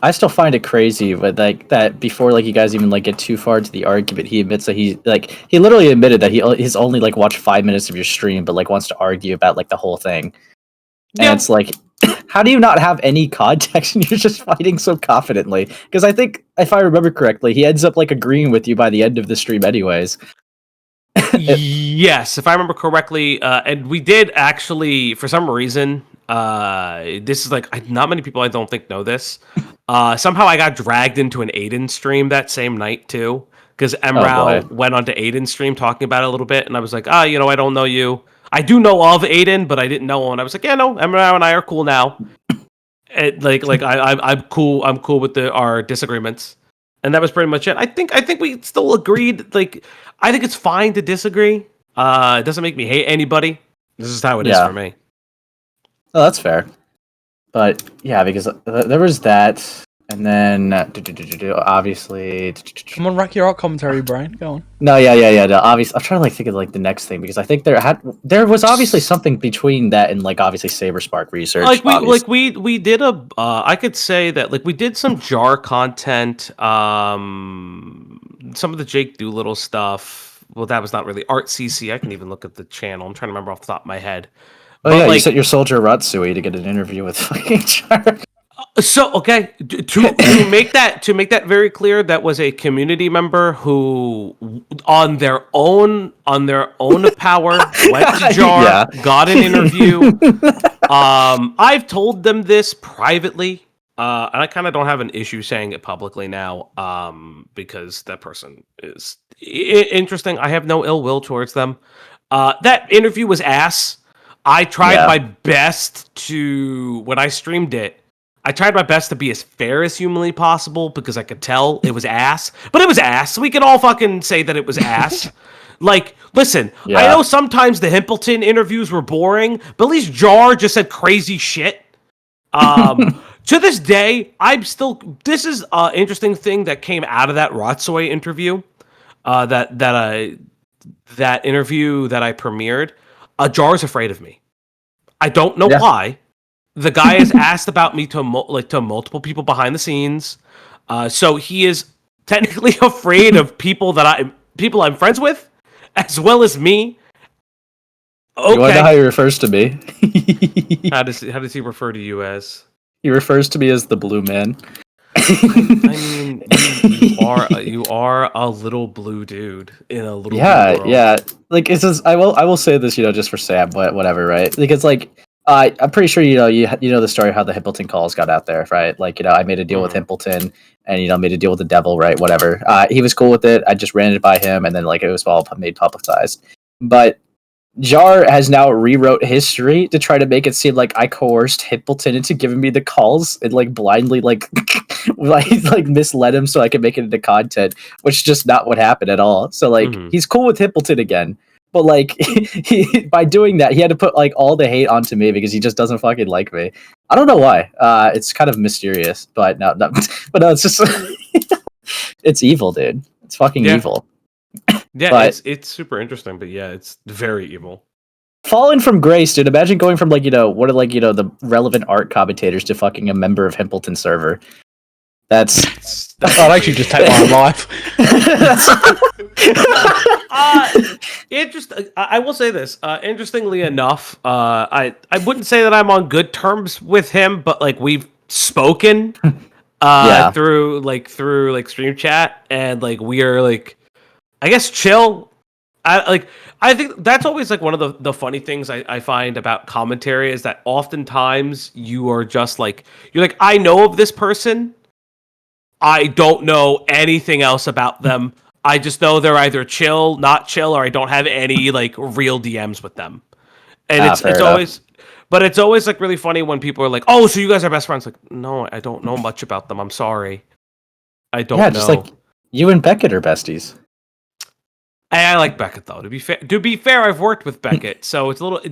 I still find it crazy, but like that before like you guys even like get too far into the argument, he admits that he literally admitted that he's only like watched 5 minutes of your stream, but like wants to argue about like the whole thing. And it's like, how do you not have any context and you're just fighting so confidently? Because I think if I remember correctly, he ends up like agreeing with you by the end of the stream, anyways. Yes, if I remember correctly, and we did actually, for some reason, this is like not many people I don't think know this. Somehow I got dragged into an Aiden stream that same night too, because Emral went onto Aiden's stream talking about it a little bit, and I was like, I don't know you. I do know of Aiden, but I didn't know him. And I was like, yeah, no, Emral and I are cool now. And I'm cool. I'm cool with our disagreements. And that was pretty much it. I think we still agreed. Like, I think it's fine to disagree. It doesn't make me hate anybody. This is how it is for me. Oh, that's fair. But yeah, because there was that, and then obviously. Come on, rack your art commentary, Brian. Go on. No, yeah. No, obviously, I'm trying to like think of like the next thing because I think there was obviously something between that and like obviously Saber Spark research. We did a I could say that like we did some jar content, some of the Jake Doolittle stuff. Well, that was not really art CC. I can even look at the channel. I'm trying to remember off the top of my head. Oh yeah, you sent your soldier Ratsui to get an interview with fucking Jar. So okay, to make that very clear, that was a community member who, on their own power, went to Jar, got an interview. I've told them this privately, and I kind of don't have an issue saying it publicly now, because that person is interesting. I have no ill will towards them. That interview was ass. I tried my best to, when I streamed it, I tried my best to be as fair as humanly possible because I could tell it was ass. But it was ass. We can all fucking say that it was ass. Like, listen, I know sometimes the Himpleton interviews were boring, but at least Jar just said crazy shit. To this day, this is an interesting thing that came out of that Rotsoy interview. That interview that I premiered. Jar's afraid of me. I don't know why. The guy has asked about me to multiple people behind the scenes. So he is technically afraid of people I'm friends with, as well as me. Okay. You want to know how he refers to me? How does he refer to you as? He refers to me as the blue man. I mean, you are a little blue dude in a little blue world. Yeah. Like it's just, I will say this, just for Sam, but whatever, right? Because like I'm pretty sure you know the story of how the Himpleton calls got out there, right? Like I made a deal with Himpleton, and made a deal with the devil, right? Whatever. He was cool with it. I just ran it by him, and then like it was all made publicized. But Jar has now rewrote history to try to make it seem like I coerced Himpleton into giving me the calls and like blindly like misled him so I could make it into content, which is just not what happened at all. So like he's cool with Himpleton again, but like he by doing that he had to put like all the hate onto me because he just doesn't fucking like me. I don't know why. It's kind of mysterious, but no, it's just it's evil, dude. It's fucking evil. Yeah, but it's super interesting, but yeah, it's very evil. Fallen from grace, dude. Imagine going from one of the relevant art commentators to fucking a member of Himpleton server. That's I'd actually just take my own life. Interesting. I will say this. Interestingly enough, I wouldn't say that I'm on good terms with him, but like we've spoken through stream chat, and like we are like, I guess chill. I think that's always like one of the funny things I find about commentary is that oftentimes you are just like, you're like, I know of this person. I don't know anything else about them. I just know they're either chill, not chill, or I don't have any like real DMs with them. And it's always like really funny when people are like, "Oh, so you guys are best friends?" Like, no, I don't know much about them. I'm sorry, I don't know. Just like you and Beckett are besties. I like Beckett though. To be fair, I've worked with Beckett, so it's a little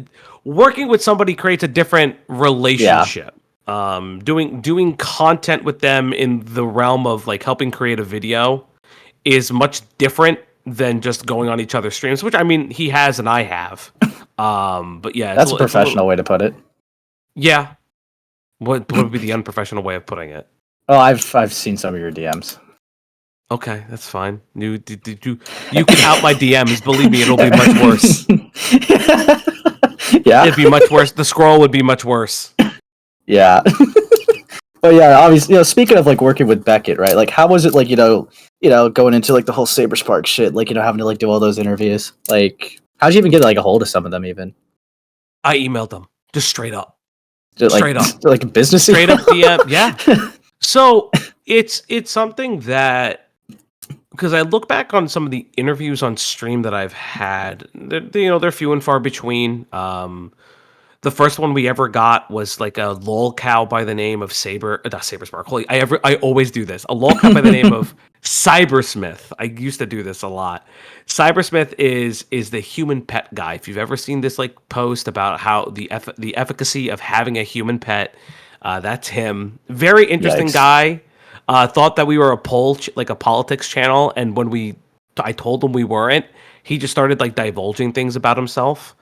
working with somebody creates a different relationship. Doing content with them in the realm of like helping create a video is much different than just going on each other's streams, which I mean he has and I have. But yeah, that's a professional way to put it. Yeah. What would be the unprofessional way of putting it? Oh, I've seen some of your DMs. Okay, that's fine. You can out my DMs. Believe me, it'll be much worse. Yeah, It'd be much worse. The scroll would be much worse. yeah. But yeah, obviously, speaking of like working with Beckett, right? Like, how was it like, going into like the whole Saber Spark shit, like, having to like do all those interviews? Like, how'd you even get like a hold of some of them even? I emailed them just straight up. Just, Straight up. Like a business Straight email? up DM. Yeah. So it's something that, because I look back on some of the interviews on stream that I've had, they're few and far between. The first one we ever got was like a lol cow by the name of Saber Spark. Holy, I always do this. A lol cow by the name of Cybersmith. I used to do this a lot. Cybersmith is the human pet guy. If you've ever seen this like post about how the efficacy of having a human pet, that's him. Very interesting Yikes. guy. Thought that we were a politics channel, and when I told him we weren't, he just started like divulging things about himself.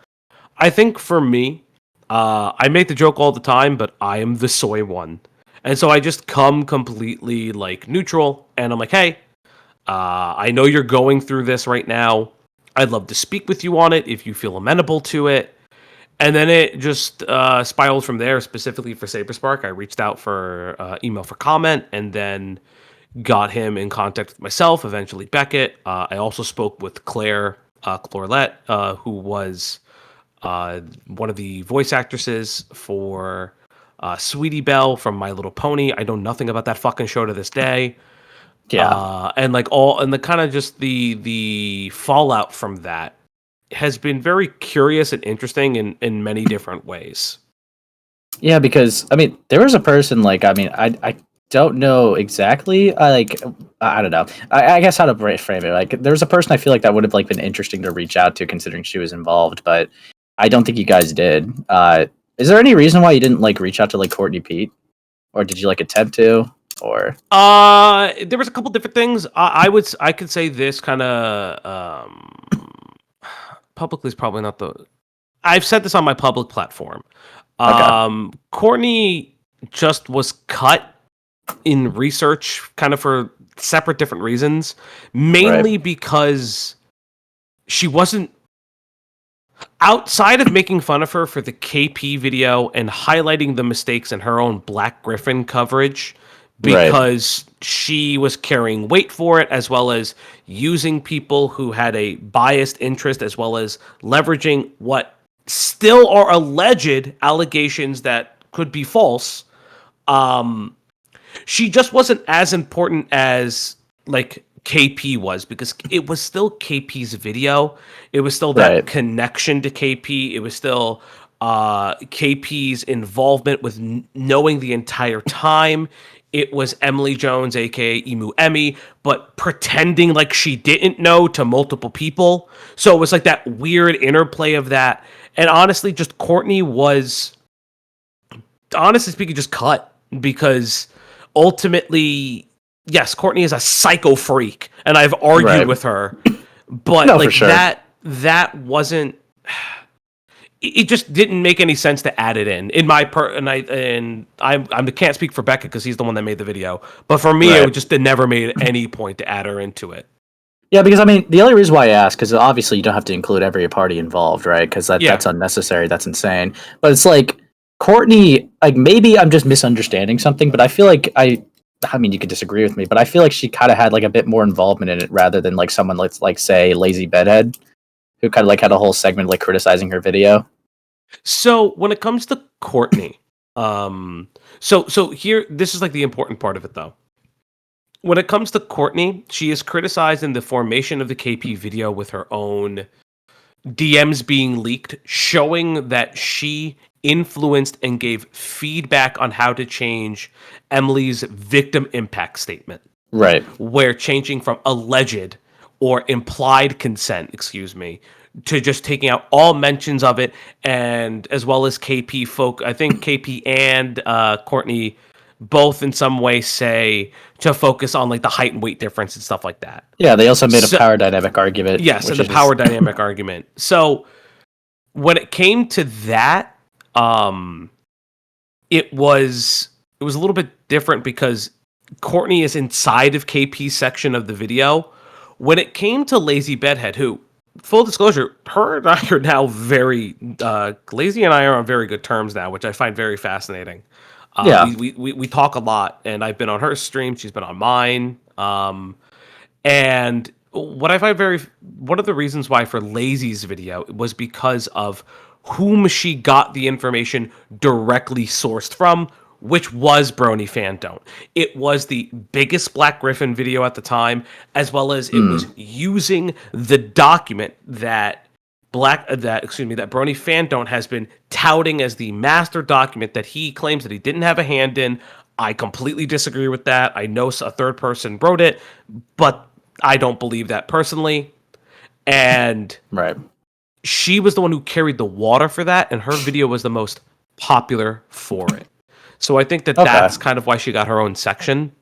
I think for me, I make the joke all the time, but I am the soy one. And so I just come completely like neutral, and I'm like, hey, I know you're going through this right now. I'd love to speak with you on it if you feel amenable to it. And then it just spiraled from there, specifically for Saberspark. I reached out for email for comment, and then got him in contact with myself, eventually Beckett. I also spoke with Claire Clorlette, who was one of the voice actresses for Sweetie Belle from My Little Pony. I know nothing about that fucking show to this day. Yeah. And like the kind of just the fallout from that has been very curious and interesting in many different ways. Yeah, because I mean, there was a person like I don't know exactly. I don't know. I guess how to frame it. Like, there's a person I feel like that would have like been interesting to reach out to, considering she was involved, but I don't think you guys did. Is there any reason why you didn't like reach out to like Courtney Pete, or did you like attempt to, or? There was a couple different things. I could say this kind of publicly is probably not the. I've said this on my public platform. Okay. Courtney just was cut in research, kind of for separate different reasons, mainly because she wasn't, outside of making fun of her for the KP video and highlighting the mistakes in her own Black Griffin coverage, because she was carrying weight for it, as well as using people who had a biased interest, as well as leveraging what still are alleged allegations that could be false. She just wasn't as important as like KP was, because it was still KP's video. It was still that connection to KP. It was still KP's involvement with knowing the entire time. It was Emily Jones, aka Emu Emmy, but pretending like she didn't know to multiple people. So it was like that weird interplay of that. And honestly, just Courtney was, honestly speaking, just cut, because ultimately, yes, Courtney is a psycho freak, and I've argued with her, but No, like for sure. that wasn't. It just didn't make any sense to add it in my I can't speak for Becca because he's the one that made the video, but for me, it never made any point to add her into it. Yeah, because I mean, the only reason why I ask, because obviously you don't have to include every party involved, right? Because that's unnecessary. That's insane. But it's like Courtney, like, maybe I'm just misunderstanding something, but I feel like I mean, you could disagree with me, but I feel like she kind of had like a bit more involvement in it, rather than like someone like say Lazy Bedhead, who kind of like had a whole segment like criticizing her video. So when it comes to Courtney, so here, this is like the important part of it though. When it comes to Courtney, she is criticized in the formation of the KP video with her own DMs being leaked, showing that she influenced and gave feedback on how to change Emily's victim impact statement. Right. Where changing from alleged or implied consent, to just taking out all mentions of it, and as well as KP I think KP and Courtney both in some way say to focus on like the height and weight difference and stuff like that. Yeah, they also made a power dynamic argument. Yes, and the power dynamic argument. So when it came to that, it was a little bit different, because Courtney is inside of KP's section of the video. When it came to Lazy Bedhead, who, full disclosure, her and I are now Lazy and I are on very good terms now, which I find very fascinating. We talk a lot, and I've been on her stream, she's been on mine. And what I find one of the reasons why for Lazy's video was because of whom she got the information directly sourced from, which was Brony Fandom. It was the biggest Black Griffin video at the time, as well as it was using the document that Brony Fandom has been touting as the master document that he claims that he didn't have a hand in. I completely disagree with that. I know a third person wrote it, but I don't believe that personally. And she was the one who carried the water for that, and her video was the most popular for it. So I think that's kind of why she got her own section,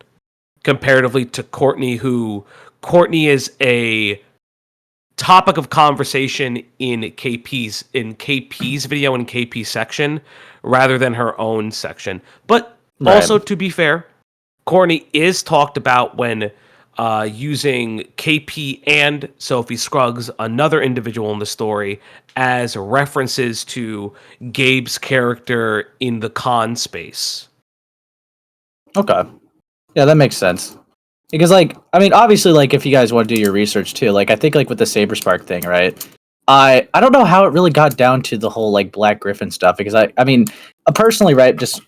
comparatively to Courtney, who Courtney is a topic of conversation in KP's video and KP's section rather than her own section. But also, to be fair, Courtney is talked about when using KP and Sophie Scruggs, another individual in the story, as references to Gabe's character in the con space. Okay. Yeah, that makes sense. Because, obviously, if you guys want to do your research, too, I think, with the Saber Spark thing, right? I don't know how it really got down to the whole, Black Griffin stuff, because, personally, right, just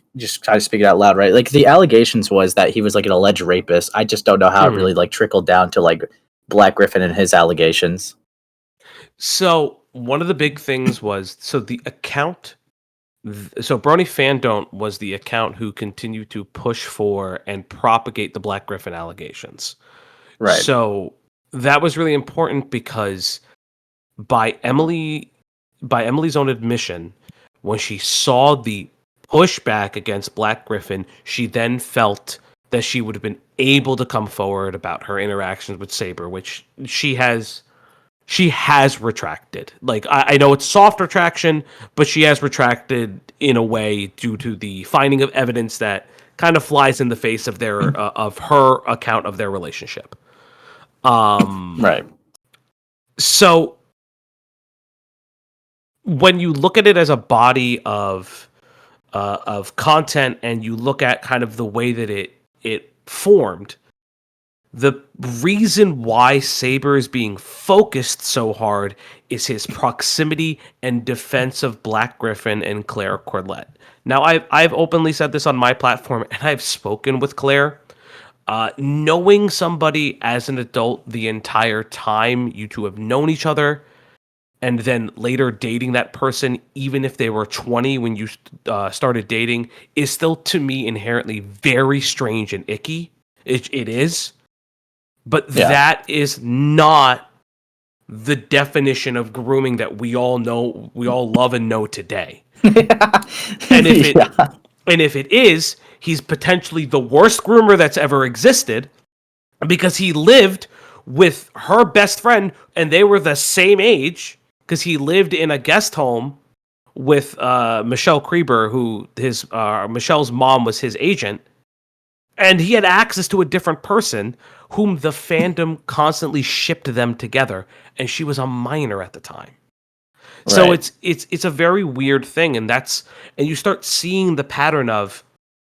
kind of speaking out loud, right? The allegations was that he was, an alleged rapist. I just don't know how it really, trickled down to, Black Griffin and his allegations. So, one of the big things was, the account... So Brony Fandom was the account who continued to push for and propagate the Black Griffin allegations. Right. So that was really important because by Emily's own admission, when she saw the pushback against Black Griffin, she then felt that she would have been able to come forward about her interactions with Saber, which she has retracted. I know it's soft retraction, but she has retracted in a way due to the finding of evidence that kind of flies in the face of of her account of their relationship. Right. So when you look at it as a body of content, and you look at kind of the way that it formed, the reason why Saber is being focused so hard is his proximity and defense of Black Griffin and Claire Corlett. Now, I've openly said this on my platform, and I've spoken with Claire. Knowing somebody as an adult the entire time you two have known each other, and then later dating that person, even if they were 20 when you started dating, is still, to me, inherently very strange and icky. It is. But that is not the definition of grooming that we all love and know today. And if it is, he's potentially the worst groomer that's ever existed, because he lived with her best friend and they were the same age, because he lived in a guest home with Michelle Krieber, who Michelle's mom was his agent. And he had access to a different person whom the fandom constantly shipped them together, and she was a minor at the time. Right. So it's a very weird thing, and you start seeing the pattern of,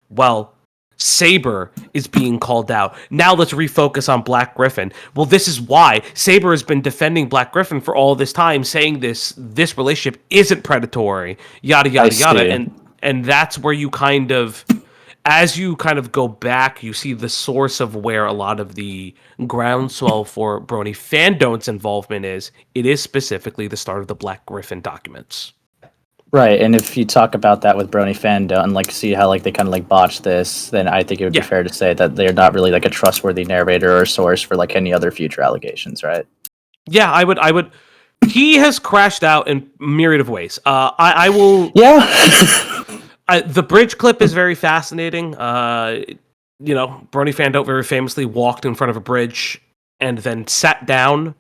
well, Saber is being called out. Now let's refocus on Black Griffin. Well, this is why Saber has been defending Black Griffin for all this time, saying this relationship isn't predatory, yada yada yada, and that's where you kind of, as you kind of go back, you see the source of where a lot of the groundswell for Brony Fandom's involvement is. It is specifically the start of the Black Griffin documents. Right, and if you talk about that with Brony Fandom and see how they kind of botched this, then I think it would be fair to say that they're not really a trustworthy narrator or source for any other future allegations, right? Yeah, I would. He has crashed out in myriad of ways. I will. Yeah. The bridge clip is very fascinating. Brony Fandom very famously walked in front of a bridge and then sat down.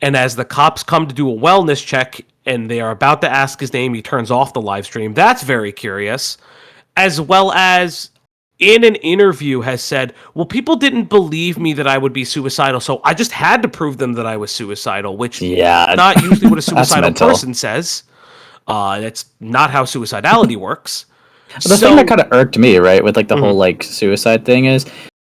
And as the cops come to do a wellness check and they are about to ask his name, he turns off the live stream. That's very curious. As well as in an interview has said, well, people didn't believe me that I would be suicidal, so I just had to prove them that I was suicidal, which Yeah, is not usually what a that's suicidal mental. person says. That's not how suicidality works. The thing that kind of irked me, right, with like the whole Mhm. like suicide thing is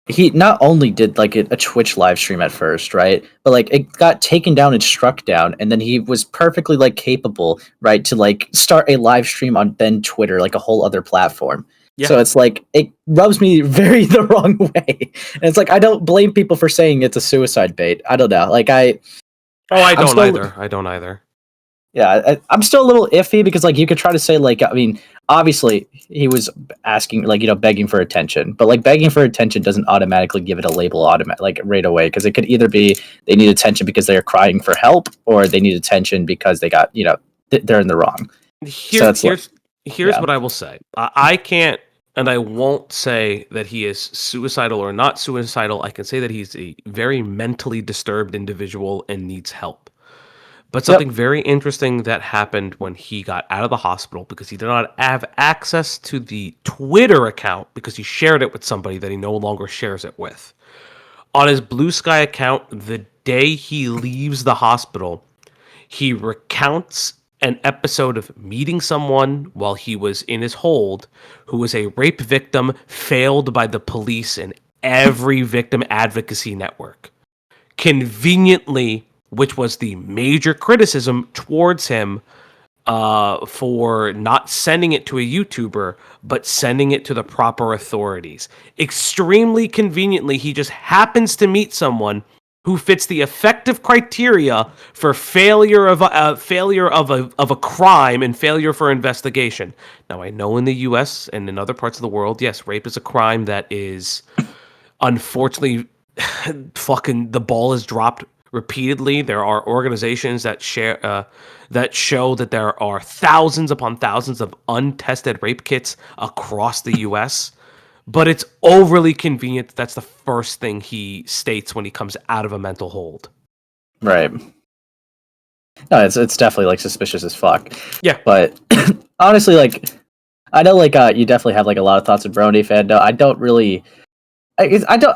he not only did like a Twitch live stream at first, right, but like it got taken down and struck down, and then he was perfectly like capable, right, to like start a live stream on then Twitter, like a whole other platform. Yeah. So it's like it rubs me very the wrong way, and it's like I don't blame people for saying it's a suicide bait. I don't know, like I I'm don't still- either. I don't either. Yeah, I'm still a little iffy because like you could try to say like I mean obviously he was asking like begging for attention, but like begging for attention doesn't automatically give it a label like right away because it could either be they need attention because they're crying for help or they need attention because they got they're in the wrong. Here's yeah. what I will say. I can't and I won't say that he is suicidal or not suicidal. I can say that he's a very mentally disturbed individual and needs help. But something very interesting that happened when he got out of the hospital because he did not have access to the Twitter account because he shared it with somebody that he no longer shares it with. On his Blue Sky account, the day he leaves the hospital, he recounts an episode of meeting someone while he was in his hold who was a rape victim failed by the police and every victim advocacy network. Conveniently, which was the major criticism towards him for not sending it to a YouTuber, but sending it to the proper authorities. Extremely conveniently, he just happens to meet someone who fits the effective criteria for failure of a crime and failure for investigation. Now, I know in the U.S. and in other parts of the world, yes, rape is a crime that is unfortunately fucking the ball is dropped repeatedly. There are organizations that that show that there are thousands upon thousands of untested rape kits across the U.S. But it's overly convenient. That's the first thing he states when he comes out of a mental hold. Right. No, it's definitely like suspicious as fuck. Yeah. But honestly, like I know like you definitely have like a lot of thoughts of Brony Fandom. I don't really I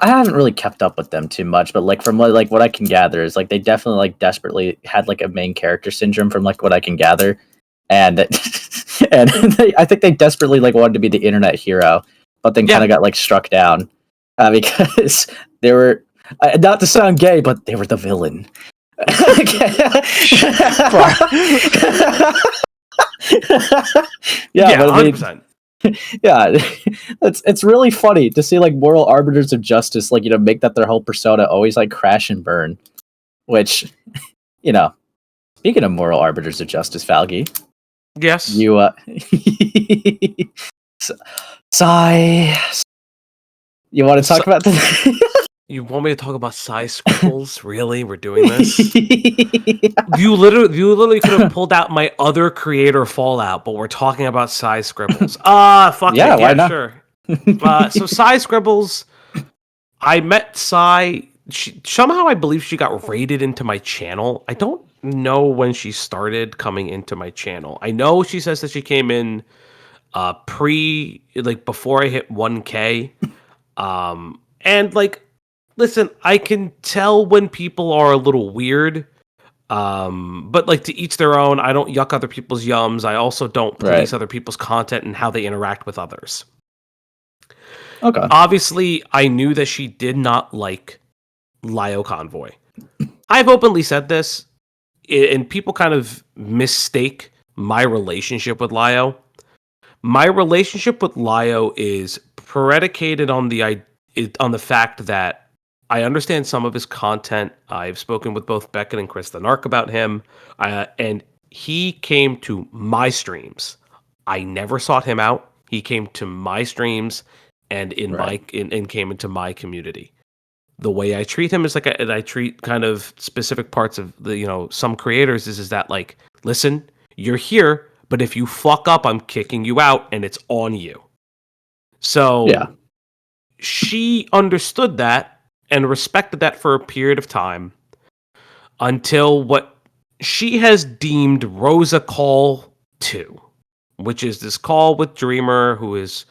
haven't really kept up with them too much, but like from what I can gather is like they definitely like desperately had like a main character syndrome from like what I can gather, and I think they desperately like wanted to be the internet hero, but then kind of got like struck down because they were not to sound gay, but they were the villain. Yeah, but I mean, 100%. yeah, it's really funny to see like moral arbiters of justice like make that their whole persona, always like crash and burn, which speaking of moral arbiters of justice, Falgi, Yes, you Sci, you want to talk about this? You want me to talk about Sci Scribbles? Really? We're doing this? You literally could have pulled out my other creator Fallout, but we're talking about Sci Scribbles. Fuck Yeah, it. why Yeah, not? sure. So Sci Scribbles, I met Sci. Somehow I believe she got raided into my channel. I don't know when she started coming into my channel. I know she says that she came in before I hit 1K. And like, listen, I can tell when people are a little weird. But like to each their own. I don't yuck other people's yums. I also don't police other people's content and how they interact with others. Okay. Obviously, I knew that she did not like Lio Convoy. I've openly said this, and people kind of mistake my relationship with Lio. My relationship with Lio is predicated on the fact that I understand some of his content. I've spoken with both Beckett and Chris the Narc about him, and he came to my streams. I never sought him out. He came to my streams and and came into my community. The way I treat him is and I treat kind of specific parts of the some creators is that like, listen, you're here, but if you fuck up, I'm kicking you out, and it's on you. So she understood that and respected that for a period of time until what she has deemed Rosa Call 2, which is this call with Dreamer, who is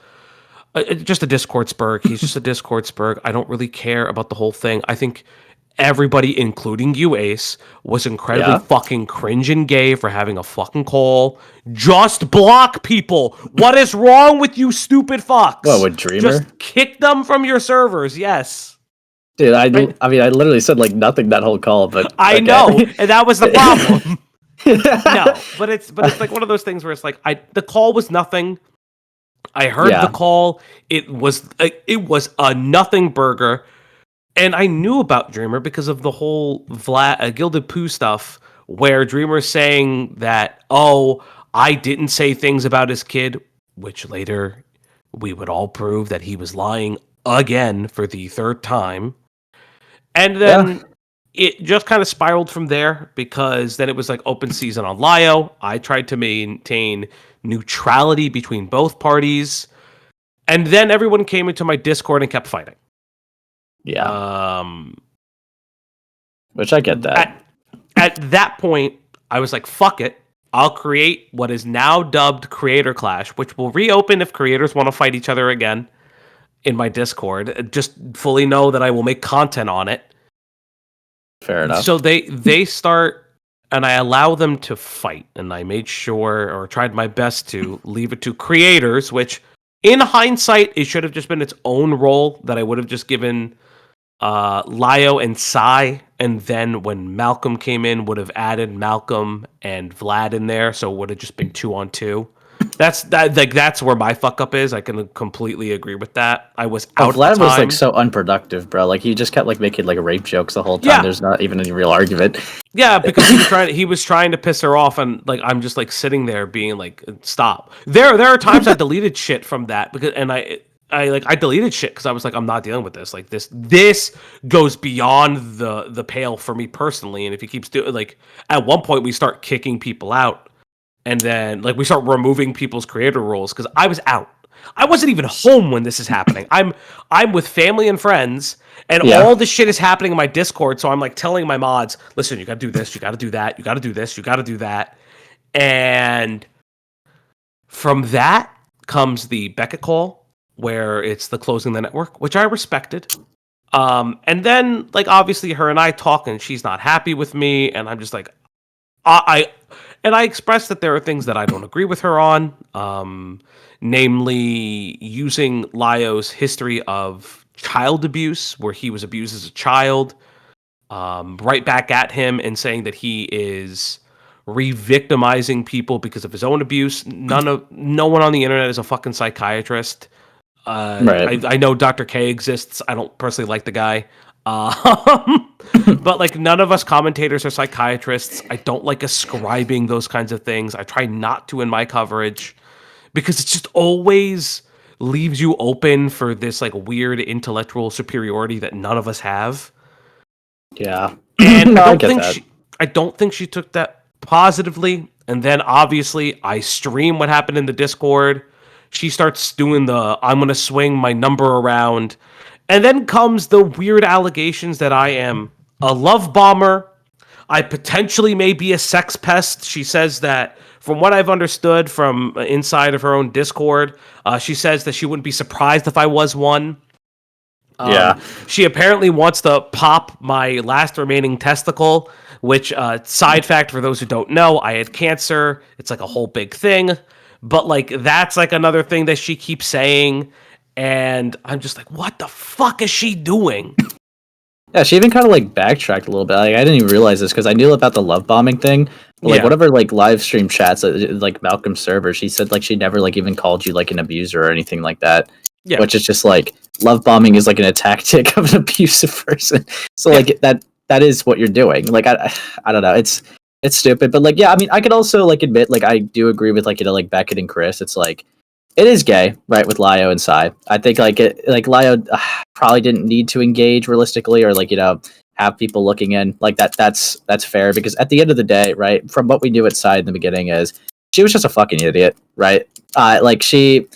Just a Discord spurg. He's just a Discord spurg. I don't really care about the whole thing. I think everybody, including you, Ace, was incredibly fucking cringe and gay for having a fucking call. Just block people. What is wrong with you, stupid fucks? What, with Dreamer? Just kick them from your servers. Yes. Dude, I mean, I literally said like nothing that whole call, but I know, and that was the problem. No, but it's like one of those things where it's like the call was nothing. I heard the call. It was a nothing burger, and I knew about Dreamer because of the whole Gilded Poo stuff, where Dreamer's saying that, oh, I didn't say things about his kid, which later we would all prove that he was lying again for the third time. And then it just kind of spiraled from there, because then it was like open season on Lio. I tried to maintain neutrality between both parties. And then everyone came into my Discord and kept fighting. Yeah. Which I get that. At that point, I was like, fuck it. I'll create what is now dubbed Creator Clash, which will reopen if creators want to fight each other again in my Discord. Just fully know that I will make content on it. Fair enough. So they start, and I allow them to fight, and I made sure, or tried my best to leave it to creators, which in hindsight, it should have just been its own role that I would have just given Lio and Sci, and then when Malcolm came in, would have added Malcolm and Vlad in there, so it would have just been 2-on-2. That's where my fuck up is. I can completely agree with that. I was out. Vlad at the time. was like so unproductive, bro. Like he just kept like making like rape jokes the whole time. Yeah. There's not even any real argument. Yeah, because he was trying to piss her off, and like I'm just like sitting there being like, stop. There are times I deleted shit from that, because I deleted shit because I was like, I'm not dealing with this. Like this goes beyond the pale for me personally. And if he keeps doing, like, at one point we start kicking people out. And then, like, we start removing people's creator roles, because I was out. I wasn't even home when this is happening. I'm with family and friends, and all this shit is happening in my Discord. So I'm like telling my mods, listen, you got to do this, you got to do that, you got to do this, you got to do that. And from that comes the Beckett call, where it's the closing the network, which I respected. And then, like, obviously her and I talk, and she's not happy with me, and I'm just like, I expressed that there are things that I don't agree with her on, namely using Lio's history of child abuse, where he was abused as a child, right back at him and saying that he is re-victimizing people because of his own abuse. No one on the internet is a fucking psychiatrist. Right. I know Dr. K exists. I don't personally like the guy. But like none of us commentators are psychiatrists. I don't like ascribing those kinds of things. I try not to in my coverage, because it just always leaves you open for this like weird intellectual superiority that none of us have. Yeah. And No, I don't think she took that positively. And then obviously I stream what happened in the Discord. She starts doing I'm going to swing my number around. And then comes the weird allegations that I am a love bomber. I potentially may be a sex pest. She says that, from what I've understood from inside of her own Discord, she says that she wouldn't be surprised if I was one. She apparently wants to pop my last remaining testicle, which, side fact for those who don't know, I had cancer. It's like a whole big thing. But like that's like another thing that she keeps saying. And I'm just like, what the fuck is she doing? Yeah, she even kind of like backtracked a little bit. Like I didn't even realize this because I knew about the love bombing thing. But, like whatever like live stream chats, like Malcolm's server, she said like she never like even called you like an abuser or anything like that. Yeah. Which is just like love bombing is like a tactic of an abusive person. So like that is what you're doing. Like I don't know. It's stupid. But like yeah, I mean I could also like admit like I do agree with like like Beckett and Chris. It's like it is gay, right, with Lio and Sci. I think like Lio probably didn't need to engage realistically, or like have people looking in like that. That's fair, because at the end of the day, right, from what we knew at Sci in the beginning is she was just a fucking idiot, right? Like she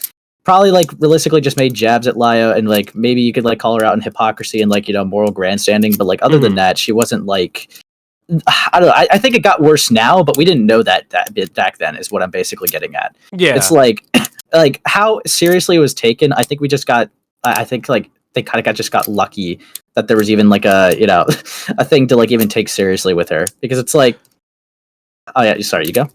probably like realistically just made jabs at Lio, and like maybe you could like call her out in hypocrisy and like moral grandstanding, but like other than that, she wasn't like. I don't know. I think it got worse now, but we didn't know that bit back then. Is what I'm basically getting at. Yeah, it's like like how seriously it was taken. I think I think like they kind of just got lucky that there was even like a a thing to like even take seriously with her, because it's like, oh yeah, sorry, you go.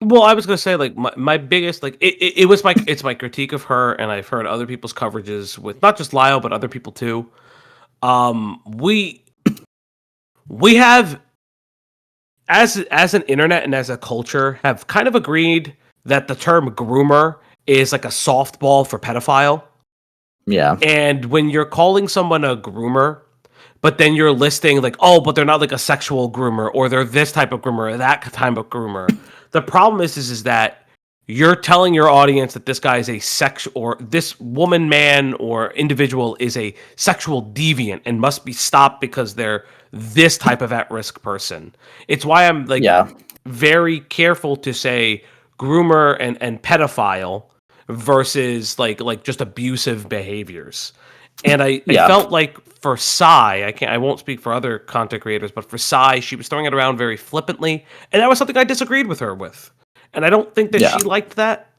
Well, I was gonna say like my biggest like it's my critique of her, and I've heard other people's coverages with not just Lyle but other people too. We have as an internet and as a culture have kind of agreed that the term groomer is like a softball for pedophile. Yeah. And when you're calling someone a groomer, but then you're listing like, oh, but they're not like a sexual groomer, or they're this type of groomer, or that type of groomer. The problem is that you're telling your audience that this guy is a or this woman, man, or individual is a sexual deviant and must be stopped because they're this type of at-risk person. It's why I'm like very careful to say groomer and pedophile versus like just abusive behaviors. And I felt like for Sci, I won't speak for other content creators, but for Sci, she was throwing it around very flippantly, and that was something I disagreed with her with. And I don't think that she liked that,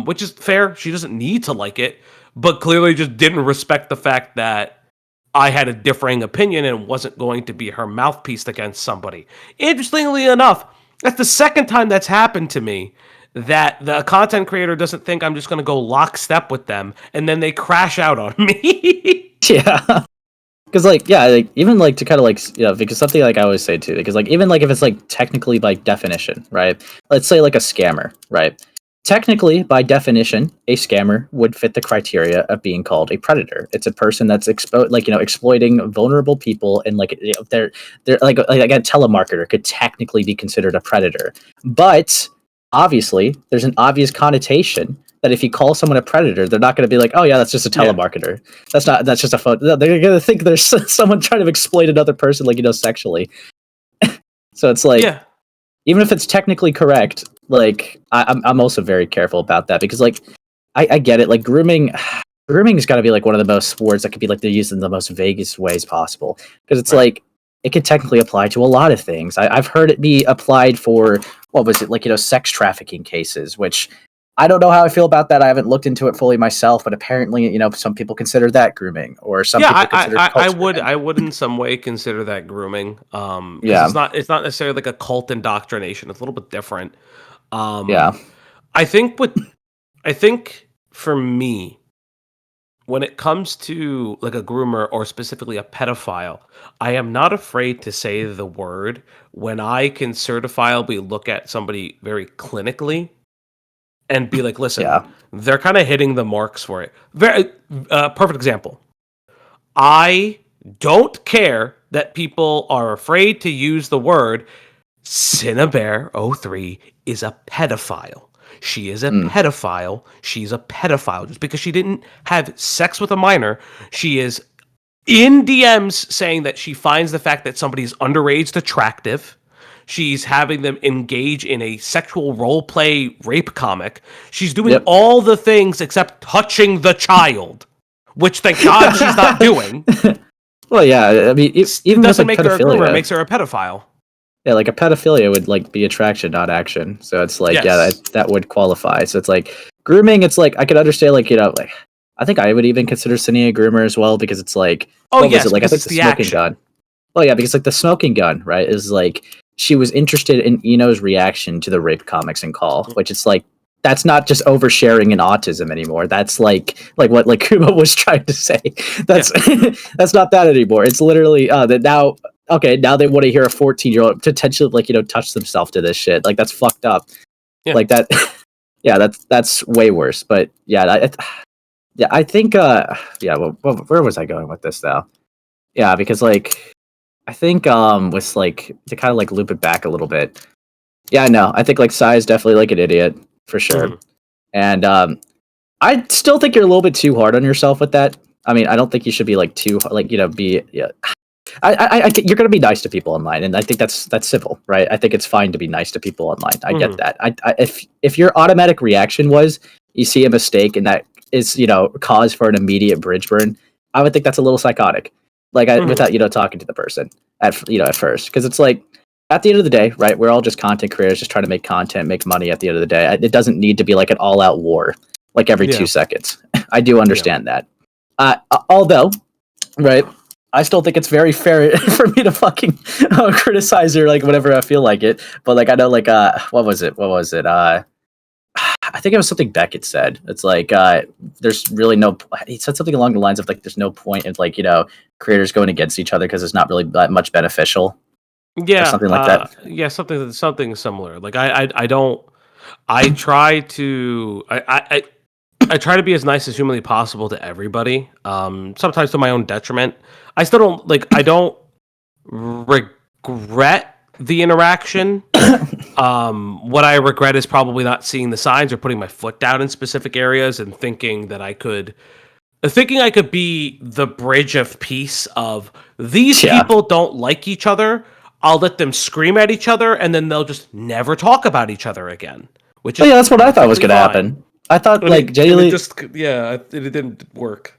which is fair. She doesn't need to like it, but clearly just didn't respect the fact that I had a differing opinion and wasn't going to be her mouthpiece against somebody. Interestingly enough, that's the second time that's happened to me, that the content creator doesn't think I'm just going to go lockstep with them, and then they crash out on me. Yeah. Because like even like to kind of like because something like I always say too, because like even like if it's like technically by definition, right, let's say like a scammer, right, technically by definition a scammer would fit the criteria of being called a predator. It's a person that's exploiting vulnerable people, and like they're like a telemarketer could technically be considered a predator. But obviously there's an obvious connotation that if you call someone a predator, they're not going to be like, oh yeah, that's just a telemarketer. That's just a phone. They're going to think there's someone trying to exploit another person, like, sexually. So it's like, even if it's technically correct, like I'm also very careful about that, because like, I get it. Like grooming has got to be like one of the most words that could be like they're used in the most vaguest ways possible. Because it's like, it could technically apply to a lot of things. I've heard it be applied for, what was it? Like, sex trafficking cases, which I don't know how I feel about that. I haven't looked into it fully myself, but apparently, some people consider that grooming, or some people consider I would in some way consider that grooming. It's not necessarily like a cult indoctrination. It's a little bit different. I think for me, when it comes to like a groomer or specifically a pedophile, I am not afraid to say the word when I can certifiably look at somebody very clinically and be like, listen, they're kind of hitting the marks for it. Very perfect example. I don't care that people are afraid to use the word. Cinnabear03 is a pedophile. She is a pedophile. She's a pedophile. Just because she didn't have sex with a minor, she is in DMs saying that she finds the fact that somebody's underage attractive. She's having them engage in a sexual role play rape comic. She's doing all the things except touching the child, which thank God she's not doing. Well, yeah, I mean, even doesn't make her a groomer, it makes her a pedophile. Yeah, like a pedophilia would like be attraction, not action. So it's like, that would qualify. So it's like grooming. It's like I could understand, like like I think I would even consider Cindy a groomer as well, because it's like, was it? Like I think the smoking gun. Oh yeah, because like the smoking gun, right, is like she was interested in Eno's reaction to the rape comics and call, which it's like that's not just oversharing and autism anymore. That's like what like Kuma was trying to say. That's that's not that anymore. It's literally that now. Okay, now they want to hear a 14-year-old potentially like touch themselves to this shit. Like that's fucked up. Like that. Yeah, that's way worse. But yeah, I think well, where was I going with this though? Yeah, because like I think with like to kind of like loop it back a little bit. Yeah, no, I think like Sai is definitely like an idiot for sure. And I still think you're a little bit too hard on yourself with that. I mean, I don't think you should be like too like be I you're gonna be nice to people online, and I think that's civil, right? I think it's fine to be nice to people online. I get that. If your automatic reaction was you see a mistake and that is cause for an immediate bridge burn, I would think that's a little psychotic. Like without talking to the person at first, because it's like at the end of the day, right? We're all just content creators, just trying to make content, make money. At the end of the day, it doesn't need to be like an all-out war. like every 2 seconds. I do understand that. Although, right, I still think it's very fair for me to fucking criticize her like whenever I feel like it. But like I know like what was it? I think it was something Beckett said. It's like there's really no. He said something along the lines of like there's no point in like creators going against each other because it's not really that much beneficial. Yeah, or something like that. Yeah, something similar. Like I don't. I try to I try to be as nice as humanly possible to everybody. Sometimes to my own detriment. I still don't like. I don't regret the interaction. What I regret is probably not seeing the signs or putting my foot down in specific areas and thinking I could be the bridge of peace of these people don't like each other. I'll let them scream at each other and then they'll just never talk about each other again. Which is that's what I thought was going to happen. I thought genuinely it didn't work.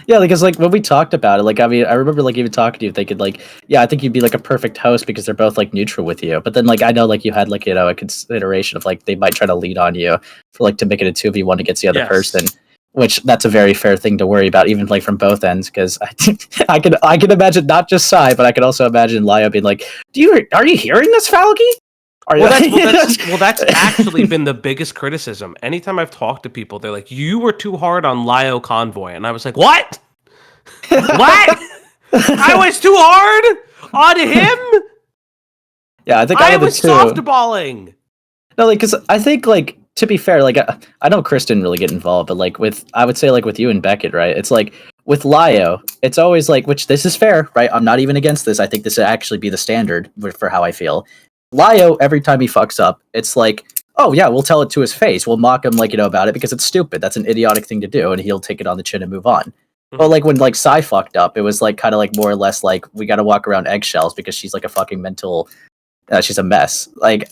Yeah, because like when we talked about it, like I mean, I remember like even talking to you, thinking like, I think you'd be like a perfect host because they're both like neutral with you. But then like I know like you had like a consideration of like they might try to lead on you for like to make it a 2v1 against the other person, which that's a very fair thing to worry about, even like from both ends. Because I can imagine not just Sci, but I can also imagine Lio being like, are you hearing this, Falgi? That's actually been the biggest criticism. Anytime I've talked to people, they're like, "You were too hard on Lio Convoy," and I was like, "What? What? I was too hard on him? Yeah, I think I was softballing." No, like, because I think like to be fair, like I know Chris didn't really get involved, but like I would say like with you and Beckett, right? It's like with Lio, it's always like, which this is fair, right? I'm not even against this. I think this would actually be the standard for how I feel. Lio, every time he fucks up, it's like, oh yeah, we'll tell it to his face. We'll mock him like about it because it's stupid. That's an idiotic thing to do, and he'll take it on the chin and move on. Mm-hmm. But like when like Sci fucked up, it was like kind of like more or less like we got to walk around eggshells because she's like a fucking mental, she's a mess. Like,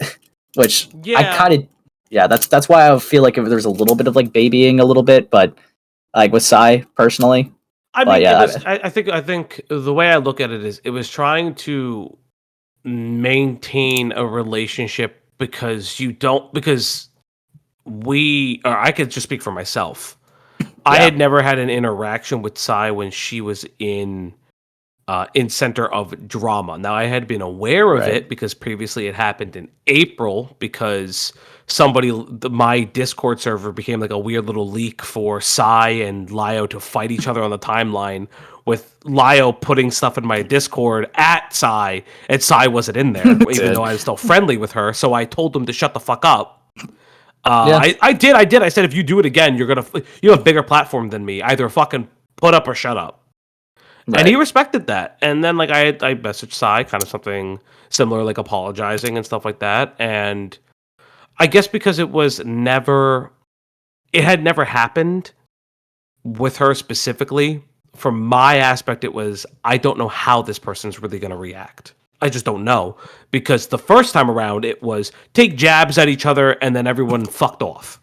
which I kind of that's why I feel like there's a little bit of like babying a little bit, but like with Sci personally, I mean, I think the way I look at it is it was trying to maintain a relationship because I could just speak for myself. I had never had an interaction with Sci when she was in center of drama. Now I had been aware of it because previously it happened in April because my Discord server became like a weird little leak for Sci and Lio to fight each other on the timeline, with Lio putting stuff in my Discord at Sci, and Sci wasn't in there, even though I was still friendly with her. So I told them to shut the fuck up. I did. I said, if you do it again, you have a bigger platform than me. Either fucking put up or shut up. Right. And he respected that. And then like I messaged Sci, kind of something similar, like apologizing and stuff like that. And I guess because it had never happened with her specifically. From my aspect, it was, I don't know how this person's really going to react. I just don't know. Because the first time around, it was take jabs at each other and then everyone fucked off.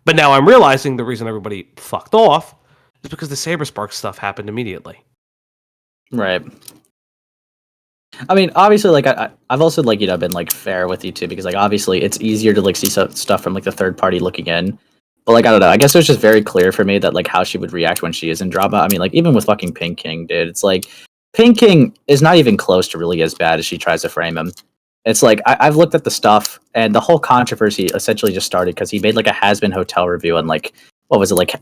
But now I'm realizing the reason everybody fucked off is because the Saber Spark stuff happened immediately. Right. I mean, obviously, like, I've also, like, been, like, fair with you, too, because, like, obviously, it's easier to, like, see stuff from, like, the third party looking in. But, like, I don't know. I guess it was just very clear for me that, like, how she would react when she is in drama. I mean, like, even with fucking Pink King, dude, it's like, Pink King is not even close to really as bad as she tries to frame him. It's like, I've looked at the stuff, and the whole controversy essentially just started because he made, like, a Has-Been Hotel review on, like, what was it, like,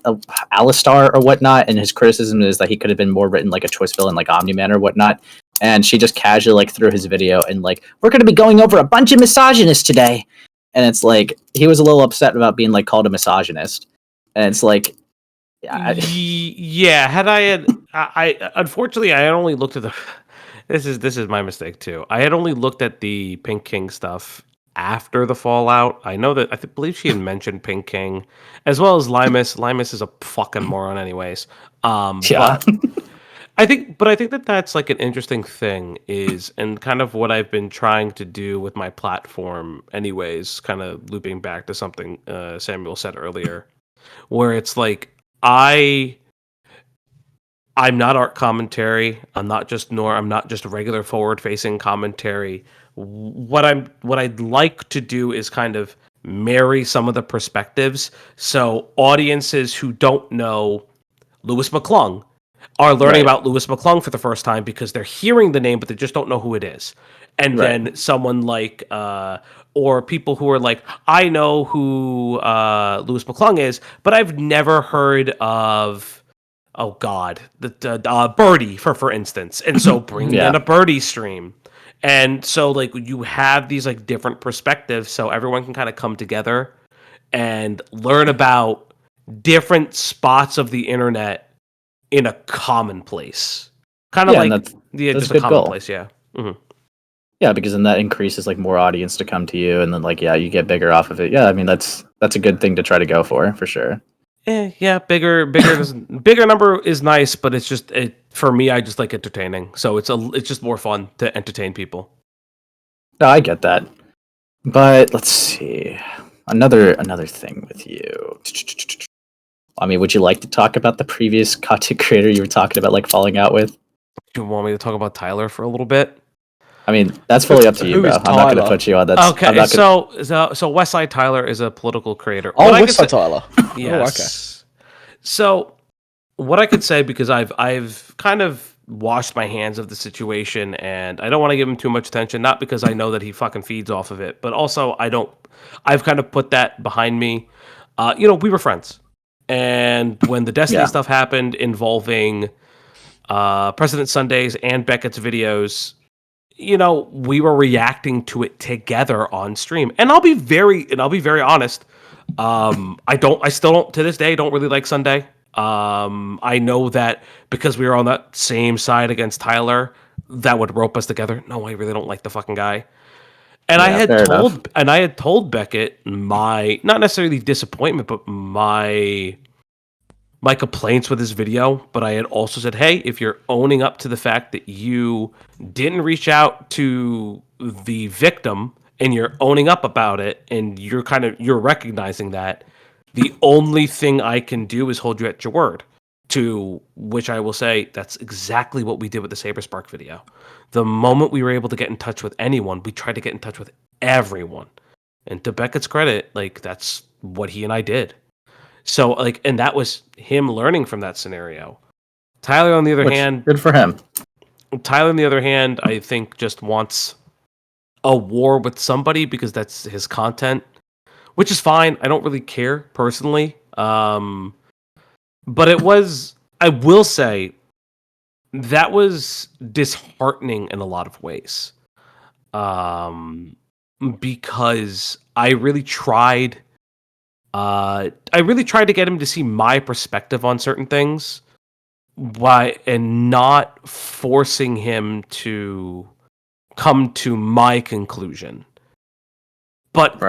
Alistar or whatnot, and his criticism is that he could have been more written like a choice villain, like Omni-Man or whatnot, and she just casually, like, threw his video and, like, we're going to be going over a bunch of misogynists today, and it's like, he was a little upset about being, like, called a misogynist, and it's like, I unfortunately, I had only looked at this is my mistake, too. I had only looked at the Pink King stuff after the fallout. I know that I believe she had mentioned Pink King as well as Limus. Limus is a fucking moron anyways. But I think that's like an interesting thing is, and kind of what I've been trying to do with my platform anyways, kind of looping back to something Samuel said earlier, where it's like, I'm not art commentary. I'm not just regular forward facing commentary. What I'd like to do is kind of marry some of the perspectives. So audiences who don't know Louis McClung are learning about Louis McClung for the first time because they're hearing the name, but they just don't know who it is. And then someone like, or people who are like, I know who Louis McClung is, but I've never heard of, oh God, the Birdie, for instance. And so bringing in a Birdie stream. And so like you have these like different perspectives, so everyone can kind of come together and learn about different spots of the internet in a common place, kind of like just a common place. Yeah, because then that increases like more audience to come to you, and then like you get bigger off of it. Yeah, I mean that's a good thing to try to go for sure. Yeah, bigger bigger number is nice, but it's just for me. I just like entertaining, so it's just more fun to entertain people. No, I get that, but let's see another thing with you. I mean, would you like to talk about the previous content creator you were talking about, like falling out with? Do you want me to talk about Tyler for a little bit? I mean, that's fully up to you, bro. I'm not going to put you on that. Okay, so Westside Tyler is a political creator. Oh, Westside Tyler. Yes. Oh, okay. So what I could say, because I've kind of washed my hands of the situation, and I don't want to give him too much attention, not because I know that he fucking feeds off of it, but also I've kind of put that behind me. We were friends. And when the Destiny stuff happened involving President Sundays and Beckett's videos, we were reacting to it together on stream. And I'll be very honest. I still don't to this day don't really like Sunday. I know that because we were on that same side against Tyler, that would rope us together. No, I really don't like the fucking guy. And I had told Beckett my, not necessarily disappointment, but my complaints with his video. But I had also said, hey, if you're owning up to the fact that you didn't reach out to the victim and you're owning up about it, and you're recognizing that, the only thing I can do is hold you at your word. To which I will say, that's exactly what we did with the Saber Spark video. The moment we were able to get in touch with anyone, we tried to get in touch with everyone. And to Beckett's credit, like, that's what he and I did. So, like, and that was him learning from that scenario. Tyler, on the other hand... Good for him. Tyler, on the other hand, I think just wants a war with somebody because that's his content, which is fine. I don't really care, personally. But it was, I will say, that was disheartening in a lot of ways. Because I really tried to get him to see my perspective on certain things, and not forcing him to come to my conclusion. But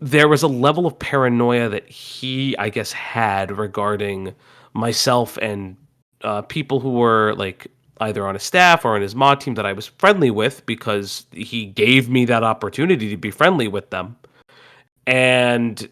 there was a level of paranoia that he, I guess, had regarding myself and people who were like either on his staff or on his mod team that I was friendly with, because he gave me that opportunity to be friendly with them. And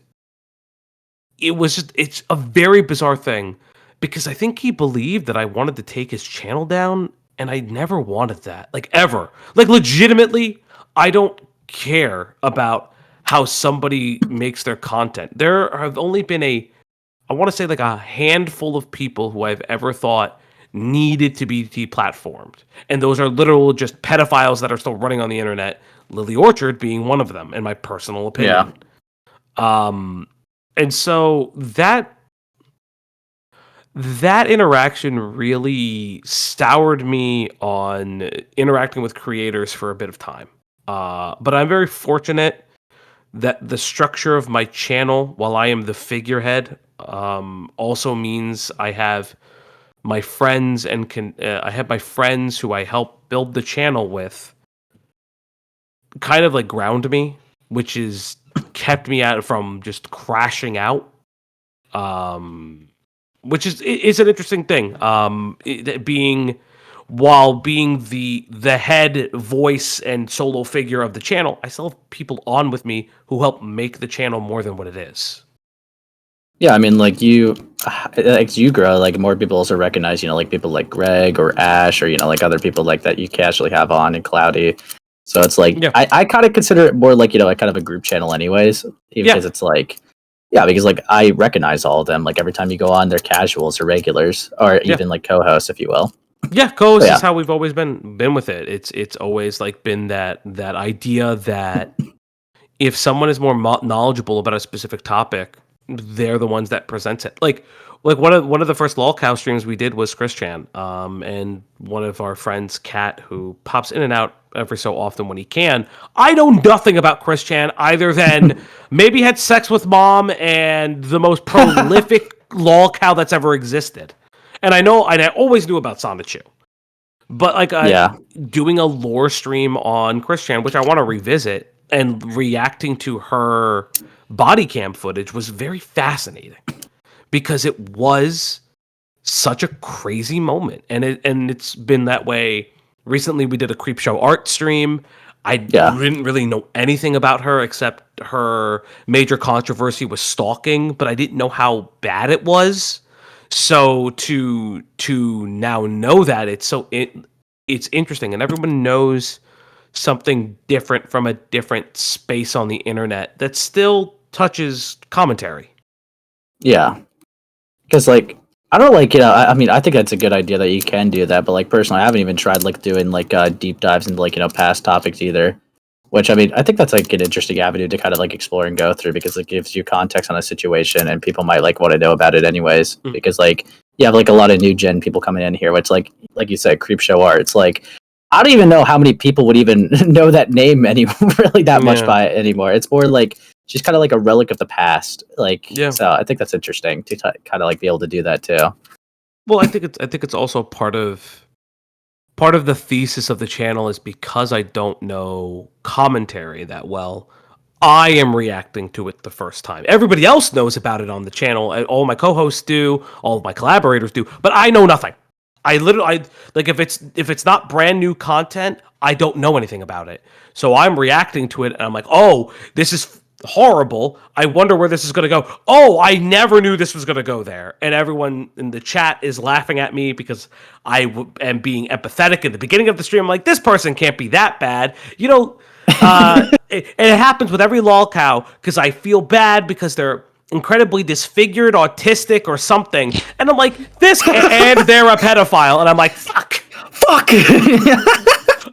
it's a very bizarre thing, because I think he believed that I wanted to take his channel down, and I never wanted that, like, ever. Like, legitimately, I don't care about how somebody makes their content. There have only been I want to say like a handful of people who I've ever thought needed to be deplatformed. And those are literal just pedophiles that are still running on the internet, Lily Orchard being one of them, in my personal opinion. Yeah. And so that interaction really soured me on interacting with creators for a bit of time. But I'm very fortunate that the structure of my channel, while I am the figurehead, also means I have my friends I have my friends who I help build the channel with, kind of like ground me, which is kept me out from just crashing out. Which is an interesting thing. While being the head voice and solo figure of the channel, I still have people on with me who help make the channel more than what it is. Yeah, I mean, like as you grow, like more people also recognize, like people like Greg or Ash or like other people like that you casually have on, and Cloudy. So it's like I kind of consider it more like a kind of a group channel, anyways. Because it's like because like I recognize all of them. Like every time you go on, they're casuals or regulars, or even like co-hosts, if you will. Yeah, co-host is how we've always been with it. It's always like been that idea that if someone is more knowledgeable about a specific topic, they're the ones that present it. Like one of the first lolcow streams we did was Chris Chan, and one of our friends, Kat, who pops in and out every so often when he can. I know nothing about Chris Chan other than maybe had sex with mom and the most prolific lolcow that's ever existed. And I always knew about Sonichu. But like doing a lore stream on Chris Chan, which I want to revisit, and reacting to her body cam footage was very fascinating because it was such a crazy moment, and it's been that way. Recently, we did a Creepshow art stream. I didn't really know anything about her except her major controversy was stalking, but I didn't know how bad it was. So to now know that it's interesting, and everyone knows something different from a different space on the internet that still touches commentary. Yeah. Because like I don't like I mean I think that's a good idea that you can do that, but like personally I haven't even tried like doing like deep dives into like past topics either, which I mean I think that's like an interesting avenue to kind of like explore and go through, because it gives you context on a situation and people might like want to know about it anyways. Because like you have like a lot of new gen people coming in here, which like you said, Creepshow art, it's like I don't even know how many people would even know that name really that much by it anymore. It's more like she's kind of like a relic of the past. Like, so I think that's interesting to kind of like be able to do that too. Well, I think it's also part of the thesis of the channel is because I don't know commentary that well, I am reacting to it the first time. Everybody else knows about it on the channel. All my co-hosts do, all of my collaborators do, but I know nothing. I like if it's not brand new content, I don't know anything about it. So I'm reacting to it and I'm like, "Oh, this is horrible. I wonder where this is going to go. Oh, I never knew this was going to go there." And everyone in the chat is laughing at me because I am being empathetic at the beginning of the stream. I'm like, "This person can't be that bad." It happens with every lolcow because I feel bad because they're incredibly disfigured, autistic, or something, and I'm like, and they're a pedophile, and I'm like, fuck.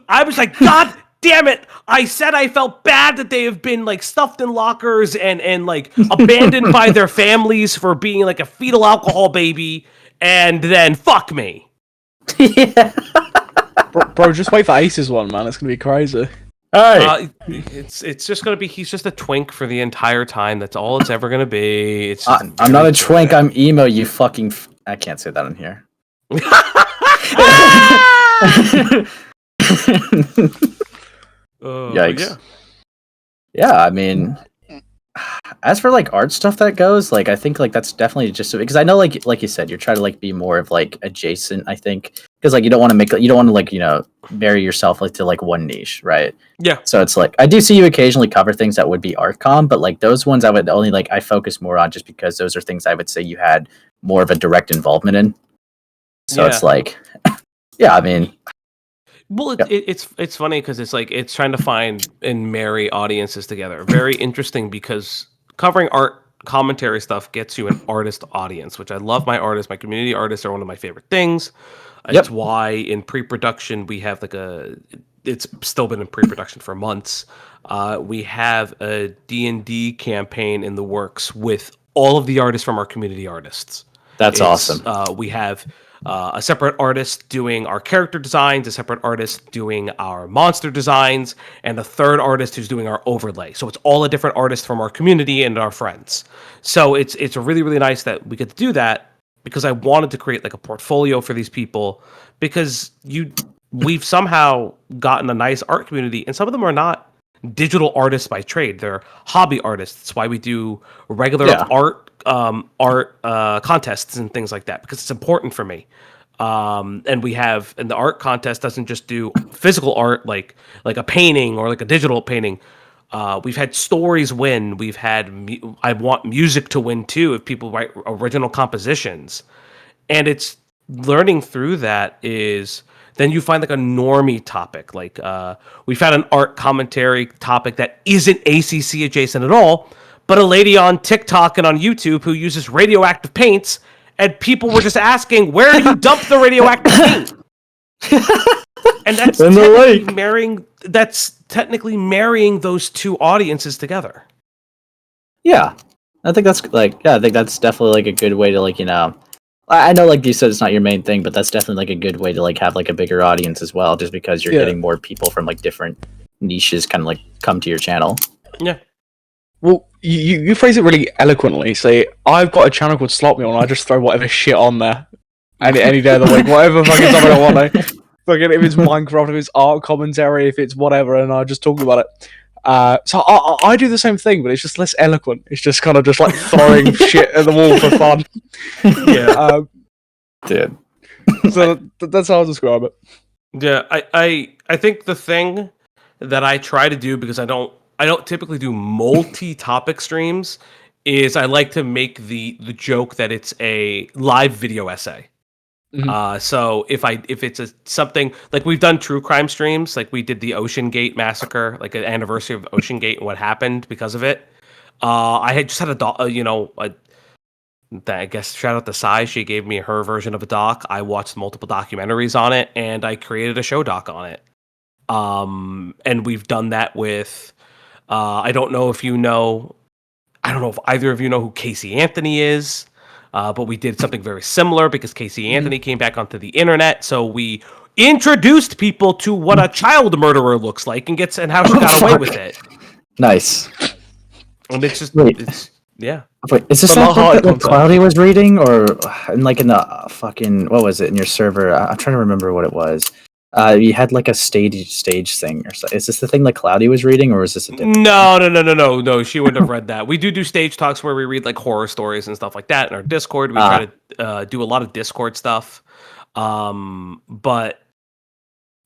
I was like, God damn it! I said I felt bad that they have been like stuffed in lockers and like abandoned by their families for being like a fetal alcohol baby, and then fuck me. Bro, just wait for Ace's one, man. It's gonna be crazy. It's just gonna be he's just a twink for the entire time. That's all it's ever gonna be. It's I'm not a twink. I'm emo. You fucking. I can't say that in here. Yikes. Yeah, I mean, as for like art stuff that goes, like I think like that's definitely just because I know like you said, you're trying to like be more of like adjacent. I think because like you don't want to like bury yourself like to like one niche, right? Yeah. So it's like I do see you occasionally cover things that would be artcom, but like those ones I would only I focus more on just because those are things I would say you had more of a direct involvement in. So it's like, yeah, I mean. Well, it's funny because it's like it's trying to find and marry audiences together. Very interesting because covering art commentary stuff gets you an artist audience, which I love. My artists, my community artists are one of my favorite things. It's why in pre-production we have it's still been in pre-production for months. We have a D&D campaign in the works with all of the artists from our community artists. That's awesome. We have a separate artist doing our character designs, a separate artist doing our monster designs, and a third artist who's doing our overlay. So it's all a different artist from our community and our friends. So it's really, really nice that we get to do that because I wanted to create like a portfolio for these people because we've somehow gotten a nice art community, and some of them are not digital artists by trade. They're hobby artists. That's why we do regular art contests and things like that because it's important for me. And the art contest doesn't just do physical art like a painting or like a digital painting. We've had stories win. We've had I want music to win too if people write original compositions. And it's learning through that is Then you find like a normie topic. Like we found an art commentary topic that isn't ACC adjacent at all, but a lady on TikTok and on YouTube who uses radioactive paints, and people were just asking, where do you dump the radioactive paint? And that's technically marrying those two audiences together. Yeah. I think that's definitely like a good way to like, I know like you said it's not your main thing, but that's definitely like a good way to like have like a bigger audience as well, just because you're getting more people from like different niches kind of like come to your channel. Yeah. Well, you phrase it really eloquently. Say, I've got a channel called Slop Me On, I just throw whatever shit on there. Any day of the week, whatever fucking something I want. Fucking if it's Minecraft, if it's art commentary, if it's whatever, and I just talk about it. So I do the same thing, but it's just less eloquent. It's just kind of just like throwing shit at the wall for fun. Yeah, dude. So that's how I describe it. Yeah, I think the thing that I try to do, because I don't typically do multi-topic streams, is I like to make the joke that it's a live video essay. Mm-hmm. So if it's something like we've done true crime streams, like we did the Ocean Gate massacre, like an anniversary of Ocean Gate and what happened because of it. I had just had I guess shout out to Sci. She gave me her version of a doc. I watched multiple documentaries on it, and I created a show doc on it. And we've done that with. I don't know if either of you know who Casey Anthony is. But we did something very similar because Casey Anthony came back onto the internet. So we introduced people to what a child murderer looks like and how she got away with it. Nice. And it's just, yeah. Wait, is this that Cloudy was reading, or in the fucking, what was it in your server? I'm trying to remember what it was. You had like a stage thing or something. Is this the thing that Cloudy was reading, or is this a different? No. She wouldn't have read that. We do stage talks where we read like horror stories and stuff like that in our Discord. We try to do a lot of Discord stuff. But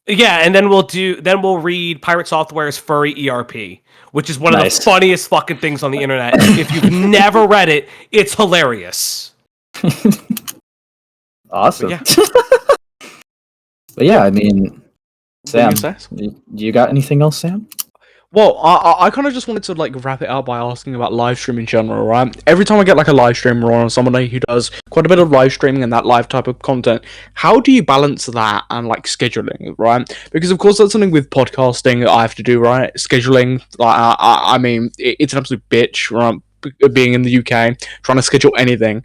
yeah, and then we'll read Pirate Software's Furry ERP, which is one of the funniest fucking things on the internet. If you've never read it, it's hilarious. Awesome. But yeah. But yeah, I mean, Sam, do you got anything else, Sam? Well, I kind of just wanted to like wrap it up by asking about live stream in general, right? Every time I get like a live streamer on, somebody who does quite a bit of live streaming and that live type of content, how do you balance that and like scheduling, right? Because of course that's something with podcasting that I have to do, right? Scheduling, I mean, it's an absolute bitch, right? Being in the UK, trying to schedule anything.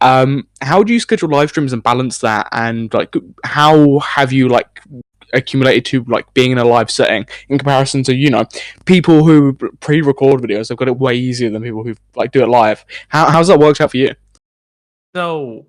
How do you schedule live streams and balance that, and like how have you like accumulated to like being in a live setting in comparison to people who pre-record videos? They've got it way easier than people who like do it live. How's that worked out for you? So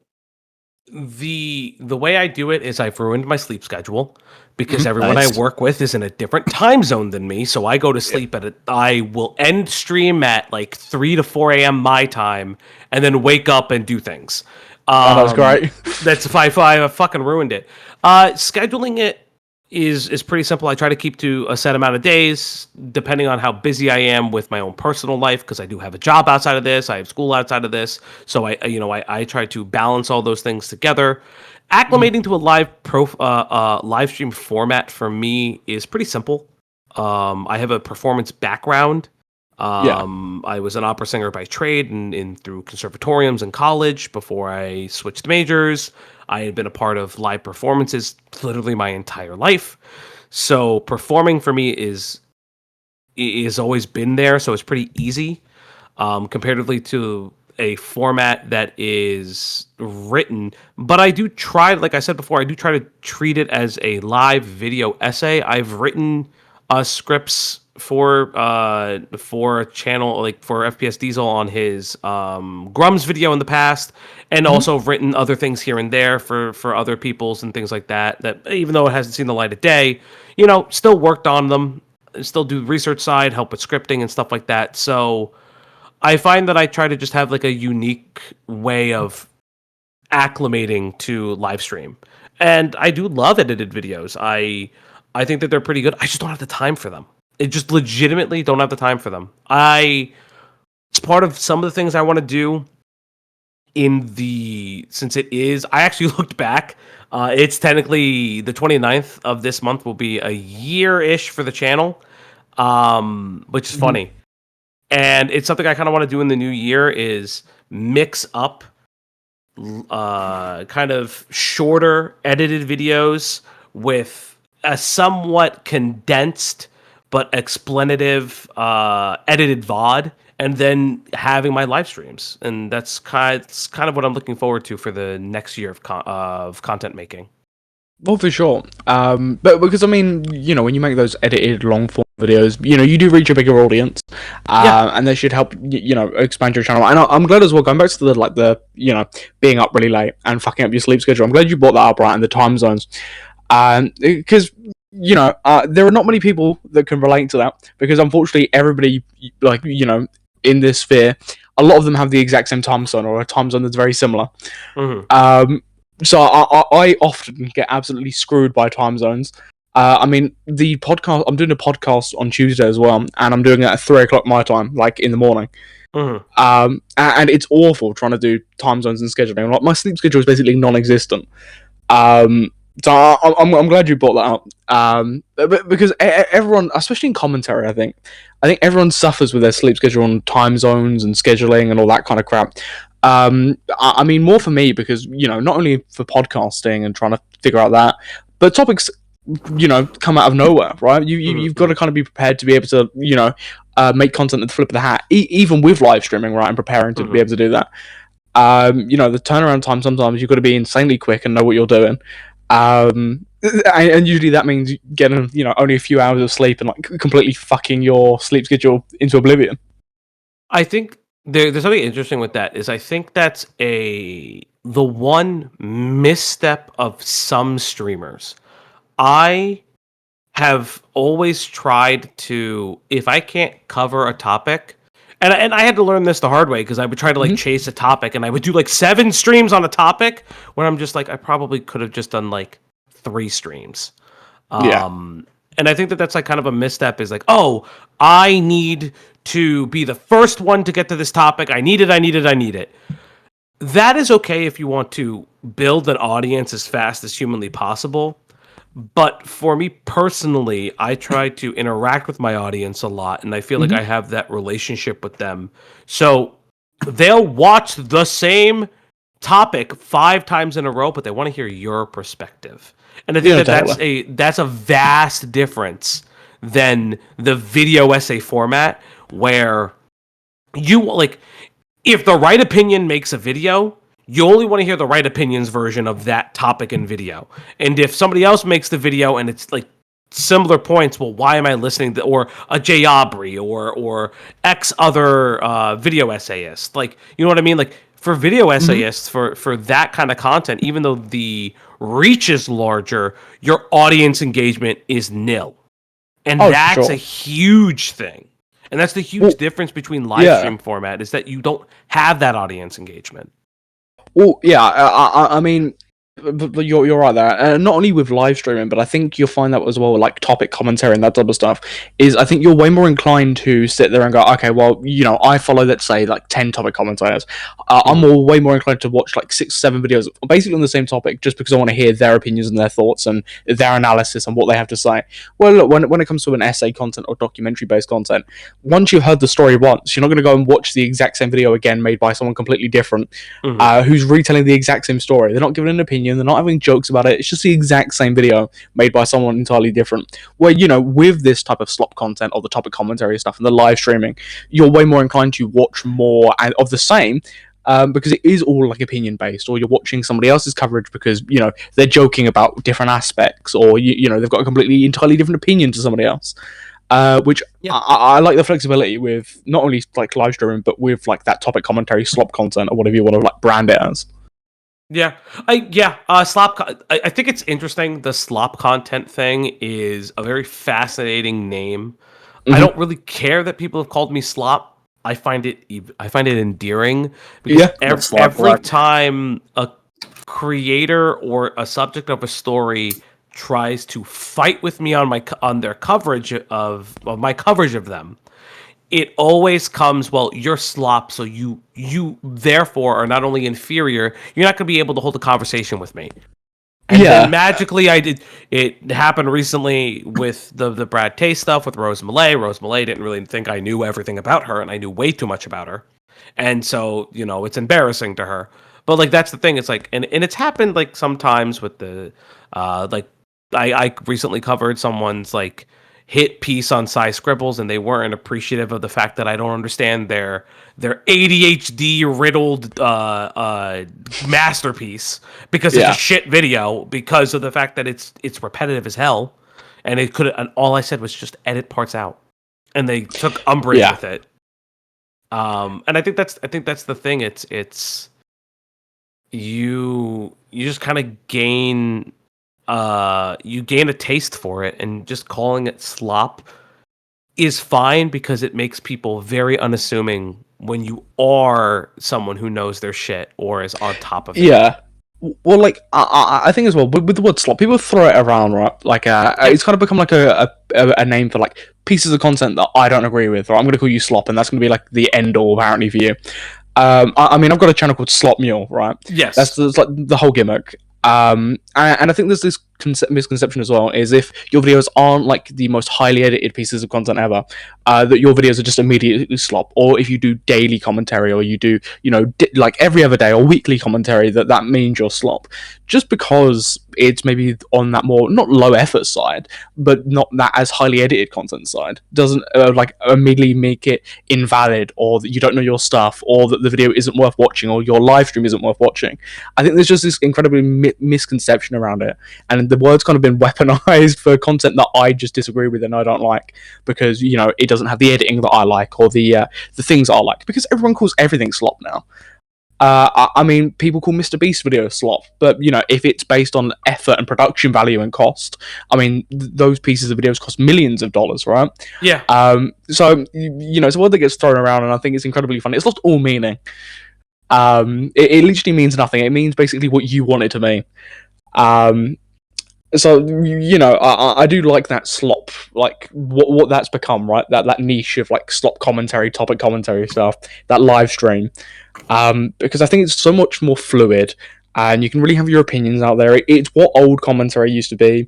the way I do it is I've ruined my sleep schedule because everyone I work with is in a different time zone than me. So I go to sleep I will end stream at like 3 to 4 a.m. my time and then wake up and do things. That was great. That's if I fucking ruined it. Scheduling it is pretty simple. I try to keep to a set amount of days, depending on how busy I am with my own personal life, because I do have a job outside of this. I have school outside of this. So I try to balance all those things together. Acclimating to a live stream format for me is pretty simple. I have a performance background. I was an opera singer by trade and through conservatoriums in college before I switched majors. I had been a part of live performances literally my entire life. So performing for me is always been there. So it's pretty easy comparatively to a format that is written. But I do try, like I said before, I do try to treat it as a live video essay. I've written scripts for a channel like for FPS Diesel on his Grums video in the past, and also written other things here and there for other people's and things like that even though it hasn't seen the light of day, still worked on them, still do research side, help with scripting and stuff like that. So I find that I try to just have like a unique way of acclimating to live stream, and I do love edited videos. I think that they're pretty good. I just don't have the time for them. I just legitimately don't have the time for them. It's part of some of the things I want to do since it is, I actually looked back. It's technically the 29th of this month will be a year-ish for the channel, which is funny. And it's something I kind of want to do in the new year is mix up kind of shorter edited videos with a somewhat condensed but explanative edited VOD, and then having my live streams. And that's kind of what I'm looking forward to for the next year of content making. Well, for sure. But because, I mean, you know, when you make those edited long-form videos, you know, you do reach a bigger audience, and they should help, you know, expand your channel. And I'm glad as well, going back to the you know, being up really late and fucking up your sleep schedule, I'm glad you brought that up, right, and the time zones. Because, you know, there are not many people that can relate to that, because unfortunately everybody, like, you know, in this sphere, a lot of them have the exact same time zone, or a time zone that's very similar. So I often get absolutely screwed by time zones. I mean, the podcast, I'm doing a podcast on Tuesday as well, and I'm doing it at 3 o'clock my time, like in the morning. And it's awful trying to do time zones and scheduling. Like, my sleep schedule is basically non-existent. So I'm glad you brought that up. Because everyone, especially in commentary, I think everyone suffers with their sleep schedule and time zones and scheduling and all that kind of crap. I mean, more for me, because, you know, not only for podcasting and trying to figure out that, but topics, you know, come out of nowhere, right? You've got to kind of be prepared to be able to, you know, make content at the flip of the hat, even with live streaming, right, and preparing to be able to do that. You know, the turnaround time, sometimes you've got to be insanely quick and know what you're doing. And usually that means getting, you know, only a few hours of sleep and, like, completely fucking your sleep schedule into oblivion. I think there's something interesting with that. Is I think that's the one misstep of some streamers. I have always tried to, if I can't cover a topic, and I had to learn this the hard way, because I would try to, like, chase a topic, and I would do, like, 7 streams on a topic, where I'm just like, I probably could have just done, like, 3 streams. And I think that's, like, kind of a misstep, is like, oh, I need to be the first one to get to this topic. I need it. That is okay if you want to build an audience as fast as humanly possible. But for me personally, I try to interact with my audience a lot, and I feel like I have that relationship with them. So they'll watch the same topic 5 times in a row, but they want to hear your perspective. And I think that's a vast difference than the video essay format, where you, like, if the right opinion makes a video, you only want to hear the right opinions version of that topic and video. And if somebody else makes the video and it's, like, similar points, well, why am I listening to, or a Jay Aubrey or X other video essayist? Like, you know what I mean? Like, for video essayists, for that kind of content, even though the reach is larger, your audience engagement is nil. And that's a huge thing. And that's the huge difference between live stream format, is that you don't have that audience engagement. Well, yeah, I mean, but you're right there. And not only with live streaming, but I think you'll find that as well, like topic commentary and that type of stuff, is I think you're way more inclined to sit there and go, okay, well, you know, I follow, let's say, like 10 topic commentators. I'm way more inclined to watch like 6 or 7 videos basically on the same topic, just because I want to hear their opinions and their thoughts and their analysis and what they have to say. Well, look, when it comes to an essay content or documentary-based content, once you've heard the story once, you're not going to go and watch the exact same video again made by someone completely different, who's retelling the exact same story. They're not giving an opinion. They're not having jokes about it. It's just the exact same video made by someone entirely different. Where, you know, with this type of slop content or the topic commentary stuff and the live streaming, you're way more inclined to watch more of the same, because it is all, like, opinion based, or you're watching somebody else's coverage because, you know, they're joking about different aspects, or you know, they've got a completely entirely different opinion to somebody else. Which I like the flexibility with not only, like, live streaming, but with, like, that topic commentary slop content, or whatever you want to, like, brand it as. Slop. I think it's interesting. The slop content thing is a very fascinating name. I don't really care that people have called me slop. I find it endearing, because every time a creator or a subject of a story tries to fight with me on their coverage of my coverage of them, it always comes, well, you're slop, so you therefore are not only inferior, you're not going to be able to hold a conversation with me. And then magically, I did. It happened recently with the Brad Tay stuff with Rose Malay. Rose Malay didn't really think I knew everything about her, and I knew way too much about her. And so, it's embarrassing to her. But like that's the thing. It's like, and it's happened like sometimes with the like I recently covered someone's like hit piece on Sci Scribbles, and they weren't appreciative of the fact that I don't understand their ADHD riddled masterpiece because it's a shit video because of the fact that it's repetitive as hell, and it could. And all I said was just edit parts out, and they took umbrage with it. And I think that's the thing. It's you just kind of gain a taste for it, and just calling it slop is fine because it makes people very unassuming when you are someone who knows their shit or is on top of it. Yeah. Well, like I think as well with the word slop, people throw it around, right? Like it's kind of become like a name for like pieces of content that I don't agree with, or I'm going to call you slop, and that's going to be like the end all apparently for you. I mean, I've got a channel called Slop Mule, right? Yes, that's like the whole gimmick. And I think there's this misconception as well, is if your videos aren't like the most highly edited pieces of content ever, that your videos are just immediately slop, or if you do daily commentary, or you do, like every other day or weekly commentary, that means you're slop. Just because it's maybe on that more, not low effort side, but not that as highly edited content side, doesn't like immediately make it invalid, or that you don't know your stuff, or that the video isn't worth watching, or your live stream isn't worth watching. I think there's just this incredibly misconception around it, and the word's kind of been weaponized for content that I just disagree with and I don't like, because it doesn't have the editing that I like, or the things I like, because everyone calls everything slop now. I mean, people call Mr. Beast videos slop, but if it's based on effort and production value and cost, I mean, those pieces of videos cost millions of dollars, right? Yeah. So it's a word that gets thrown around, and I think it's incredibly funny. It's lost all meaning. It literally means nothing. It means basically what you want it to mean. So I do like that slop, like what that's become, right? That niche of like slop commentary, topic commentary stuff, that live stream, because I think it's so much more fluid, and you can really have your opinions out there. It's what old commentary used to be,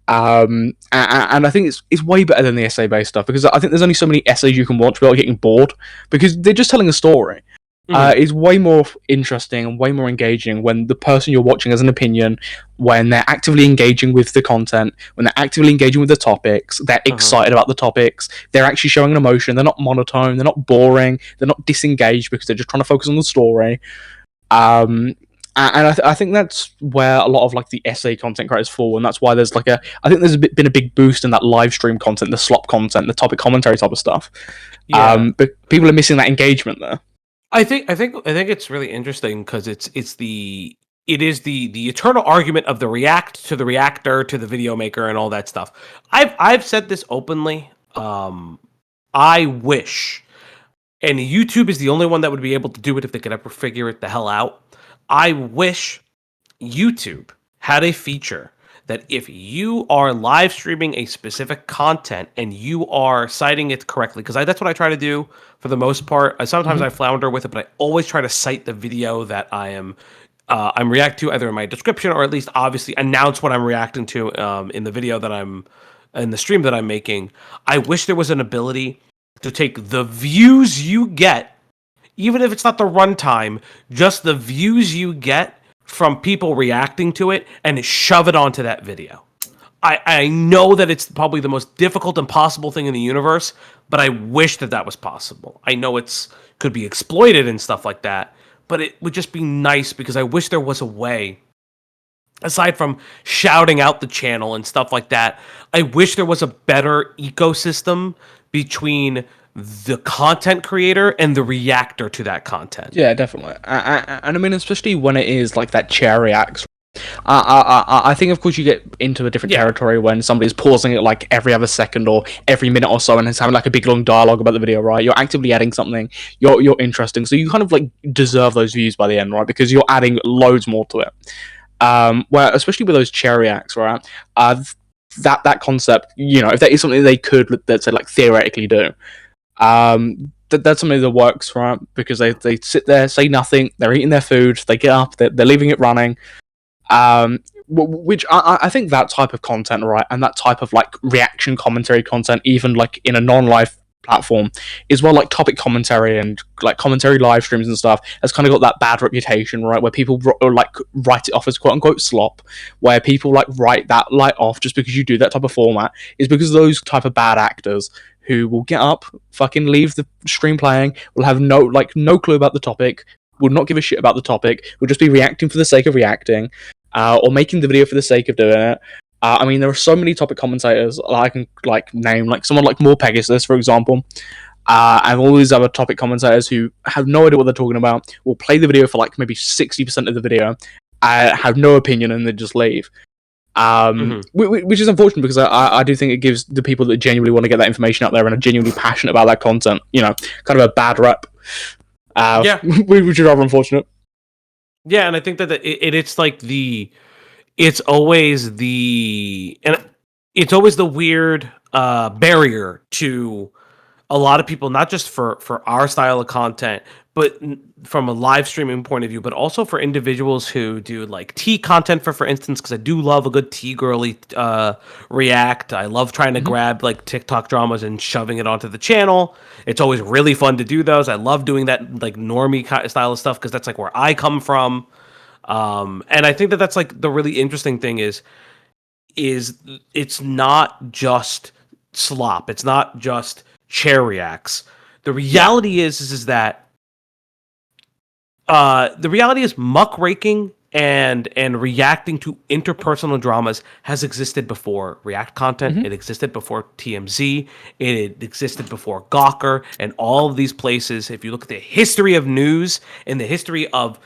and I think it's way better than the essay based stuff, because I think there's only so many essays you can watch without getting bored, because they're just telling a story. Is way more interesting and way more engaging when the person you're watching has an opinion, when they're actively engaging with the content, when they're actively engaging with the topics, they're excited about the topics, they're actually showing an emotion, they're not monotone, they're not boring, they're not disengaged because they're just trying to focus on the story. And I think that's where a lot of like the essay content creators fall, and that's why there's like I think there's been a big boost in that live stream content, the slop content, the topic commentary type of stuff. But people are missing that engagement there. I think it's really interesting because it is the eternal argument of the react to the reactor to the video maker and all that stuff. I've said this openly. I wish, and YouTube is the only one that would be able to do it if they could ever figure it the hell out. I wish YouTube had a feature that if you are live streaming a specific content and you are citing it correctly, because that's what I try to do for the most part. Sometimes I flounder with it, but I always try to cite the video that I'm react to, either in my description or at least obviously announce what I'm reacting to in the video that I'm in the stream that I'm making. I wish there was an ability to take the views you get, even if it's not the runtime, just the views you get from people reacting to it, and shove it onto that video. I know that it's probably the most difficult and possible thing in the universe, but I wish that was possible. I know it's could be exploited and stuff like that, but it would just be nice, because I wish there was a way, aside from shouting out the channel and stuff like that, I wish there was a better ecosystem between the content creator and the reactor to that content. Yeah, definitely. And I mean, especially when it is like that chair reacts. I think, of course, you get into a different territory when somebody's pausing it like every other second or every minute or so, and it's having like a big long dialogue about the video, right? You're actively adding something. You're interesting, so you kind of like deserve those views by the end, right? Because you're adding loads more to it. Where especially with those chair reacts, right? That concept, if that is something they could, let's say, like theoretically do. That's something that works, right? Because they sit there, say nothing, they're eating their food, they get up, they're leaving it running. Which I think that type of content, right, and that type of like reaction commentary content, even like in a non-live platform, is well like topic commentary and like commentary live streams and stuff has kind of got that bad reputation, right, where people like write it off as quote unquote slop, where people like write that like off just because you do that type of format, is because those type of bad actors who will get up, fucking leave the stream playing, will have no clue about the topic, will not give a shit about the topic, will just be reacting for the sake of reacting, or making the video for the sake of doing it. I mean, there are so many topic commentators I can like name, like someone like More Pegasus, for example, and all these other topic commentators who have no idea what they're talking about, will play the video for like maybe 60% of the video, have no opinion, and then just leave. Which is unfortunate because I do think it gives the people that genuinely want to get that information out there and are genuinely passionate about that content, kind of a bad rep. Which is rather unfortunate. Yeah, and I think that it's like it's always the weird barrier to a lot of people, not just for our style of content, but from a live streaming point of view, but also for individuals who do like tea content, for instance, because I do love a good tea girly react. I love trying to grab like TikTok dramas and shoving it onto the channel. It's always really fun to do those. I love doing that like normie style of stuff because that's like where I come from. And I think that that's like the really interesting thing is it's not just slop. It's not just chair reacts. The reality is that the reality is muckraking and reacting to interpersonal dramas has existed before React content. It existed before TMZ. It existed before Gawker and all of these places. If you look at the history of news and the history of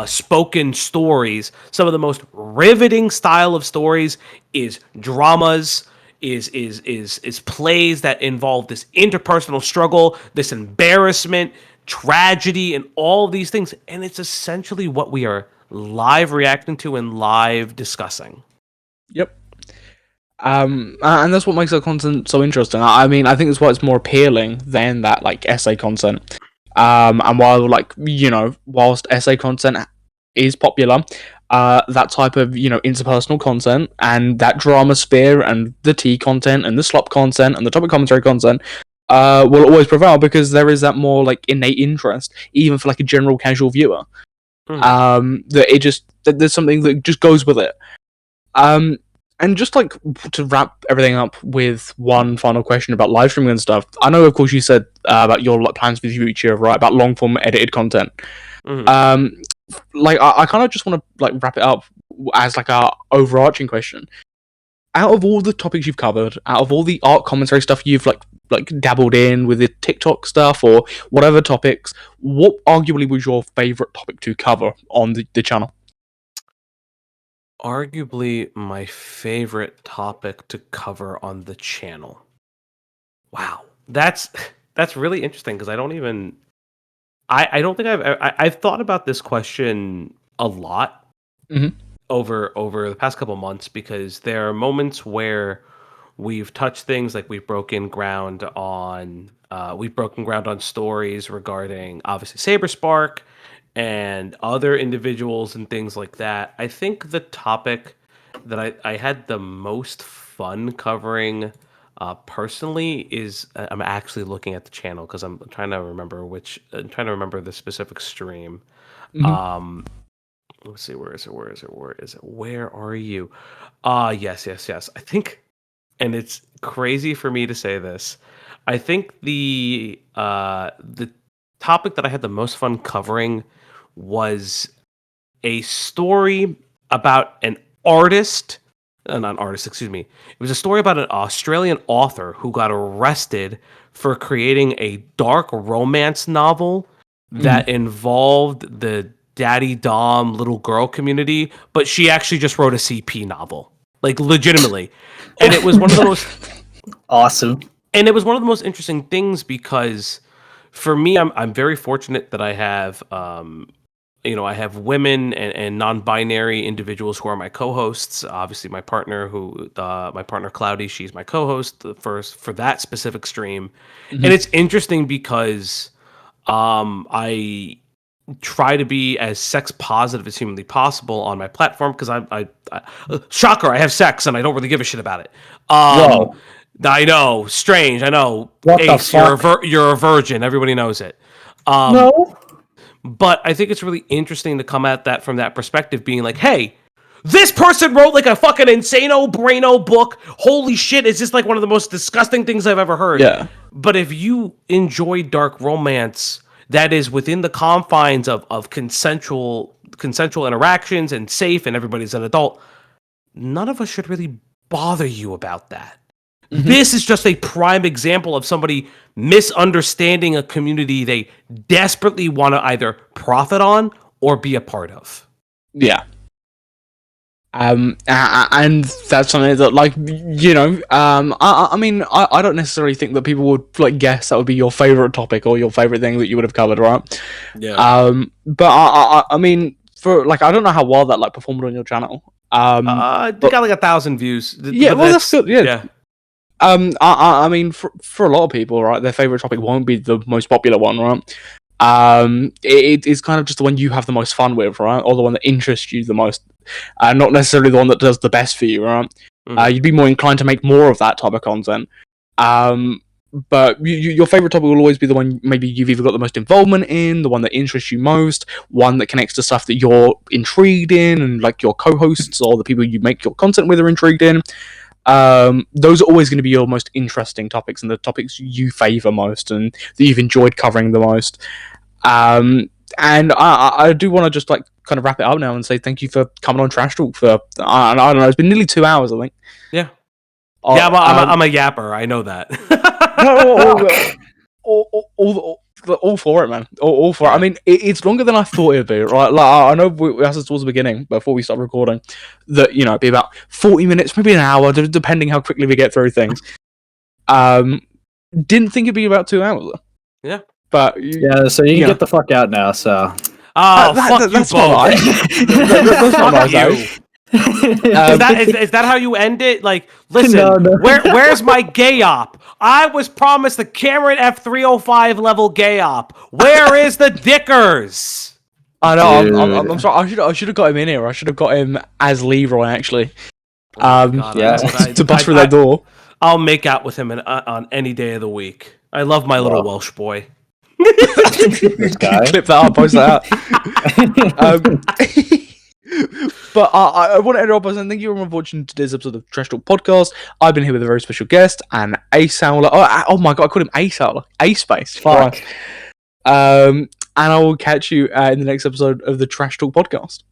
spoken stories, some of the most riveting style of stories is dramas, is plays that involve this interpersonal struggle, this embarrassment, tragedy, and all these things. And it's essentially what we are live reacting to and live discussing. Yep. And that's what makes that content so interesting. I mean, I think that's why it's more appealing than that like essay content. And while whilst essay content is popular, that type of interpersonal content and that drama sphere and the tea content and the slop content and the topic commentary content will always prevail because there is that more like innate interest, even for like a general casual viewer. That there's something that just goes with it. And just like to wrap everything up with one final question about live streaming and stuff. I know, of course, you said about your like plans for the future, right? About long form edited content. Like I kind of just want to like wrap it up as like a overarching question. Out of all the topics you've covered, out of all the art commentary stuff you've like dabbled in with the TikTok stuff or whatever topics, what arguably was your favorite topic to cover on the channel? Arguably my favorite topic to cover on the channel. Wow, that's really interesting because I don't think I've thought about this question a lot over the past couple months because there are moments where we've touched things like we've broken ground on stories regarding obviously Saber Spark and other individuals and things like that. I think the topic that I had the most fun covering personally is I'm actually looking at the channel because I'm trying to remember the specific stream. Let's see, where is it? Where are you? Yes. I think, and it's crazy for me to say this, I think the topic that I had the most fun covering was a story about an artist, not artist, excuse me. It was a story about an Australian author who got arrested for creating a dark romance novel that involved the daddy dom little girl community, but she actually just wrote a CP novel, like legitimately. And it was one of the most awesome. And it was one of the most interesting things because for me, I'm very fortunate that I have I have women and non-binary individuals who are my co-hosts. Obviously, my partner, Cloudy, she's my co-host for that specific stream. And it's interesting because I try to be as sex positive as humanly possible on my platform because I shocker, I have sex and I don't really give a shit about it. Whoa. I know, strange. I know, What the Ace, fuck? you're a virgin. Everybody knows it. No. But I think it's really interesting to come at that from that perspective, being like, hey, this person wrote like a fucking insano braino book. Holy shit, is this like one of the most disgusting things I've ever heard? Yeah. But if you enjoy dark romance that is within the confines of consensual interactions and safe and everybody's an adult, none of us should really bother you about that. This is just a prime example of somebody misunderstanding a community they desperately want to either profit on or be a part of. Yeah. And that's something that, like, I mean, I don't necessarily think that people would like guess that would be your favorite topic or your favorite thing that you would have covered, right? Yeah. But I mean, for like, I don't know how well that like performed on your channel. They got like 1,000 views. Yeah, well, that's good. Yeah. I mean, for a lot of people, right, their favorite topic won't be the most popular one, right? It is kind of just the one you have the most fun with, right, or the one that interests you the most, not necessarily the one that does the best for you, right? You'd be more inclined to make more of that type of content. But your favorite topic will always be the one maybe you've either got the most involvement in, the one that interests you most, one that connects to stuff that you're intrigued in, and like your co-hosts or the people you make your content with are intrigued in. Those are always going to be your most interesting topics and the topics you favor most and that you've enjoyed covering the most. And I do want to just like kind of wrap it up now and say thank you for coming on Trash Talk for I don't know, it's been nearly 2 hours, I think. Yeah. I'm a yapper. I know that. All for it, man. All for it. I mean, it's longer than I thought it'd be, right? Like, I know we asked this towards the beginning, before we start recording, that, it'd be about 40 minutes, maybe an hour, depending how quickly we get through things. Didn't think it'd be about 2 hours, though. Yeah. But, so you can get the fuck out now, so... Oh, fuck that's you not both. That's not nice, you. Is that how you end it? Like, listen, No. where's my gay op? I was promised the Cameron F305 level gay op. Where is the Dickers? I know. I'm sorry. I should have got him in here. I should have got him as Leroy, actually. To bust through that door. I'll make out with him on any day of the week. I love my little Welsh boy. This guy. Clip that up, post that out. But I want to end up by saying thank you everyone for watching today's episode of Trash Talk Podcast. I've been here with a very special guest, and Ace Howler. Oh my god, I called him Ace Howler. Ace Space. Fuck. And I will catch you in the next episode of the Trash Talk Podcast.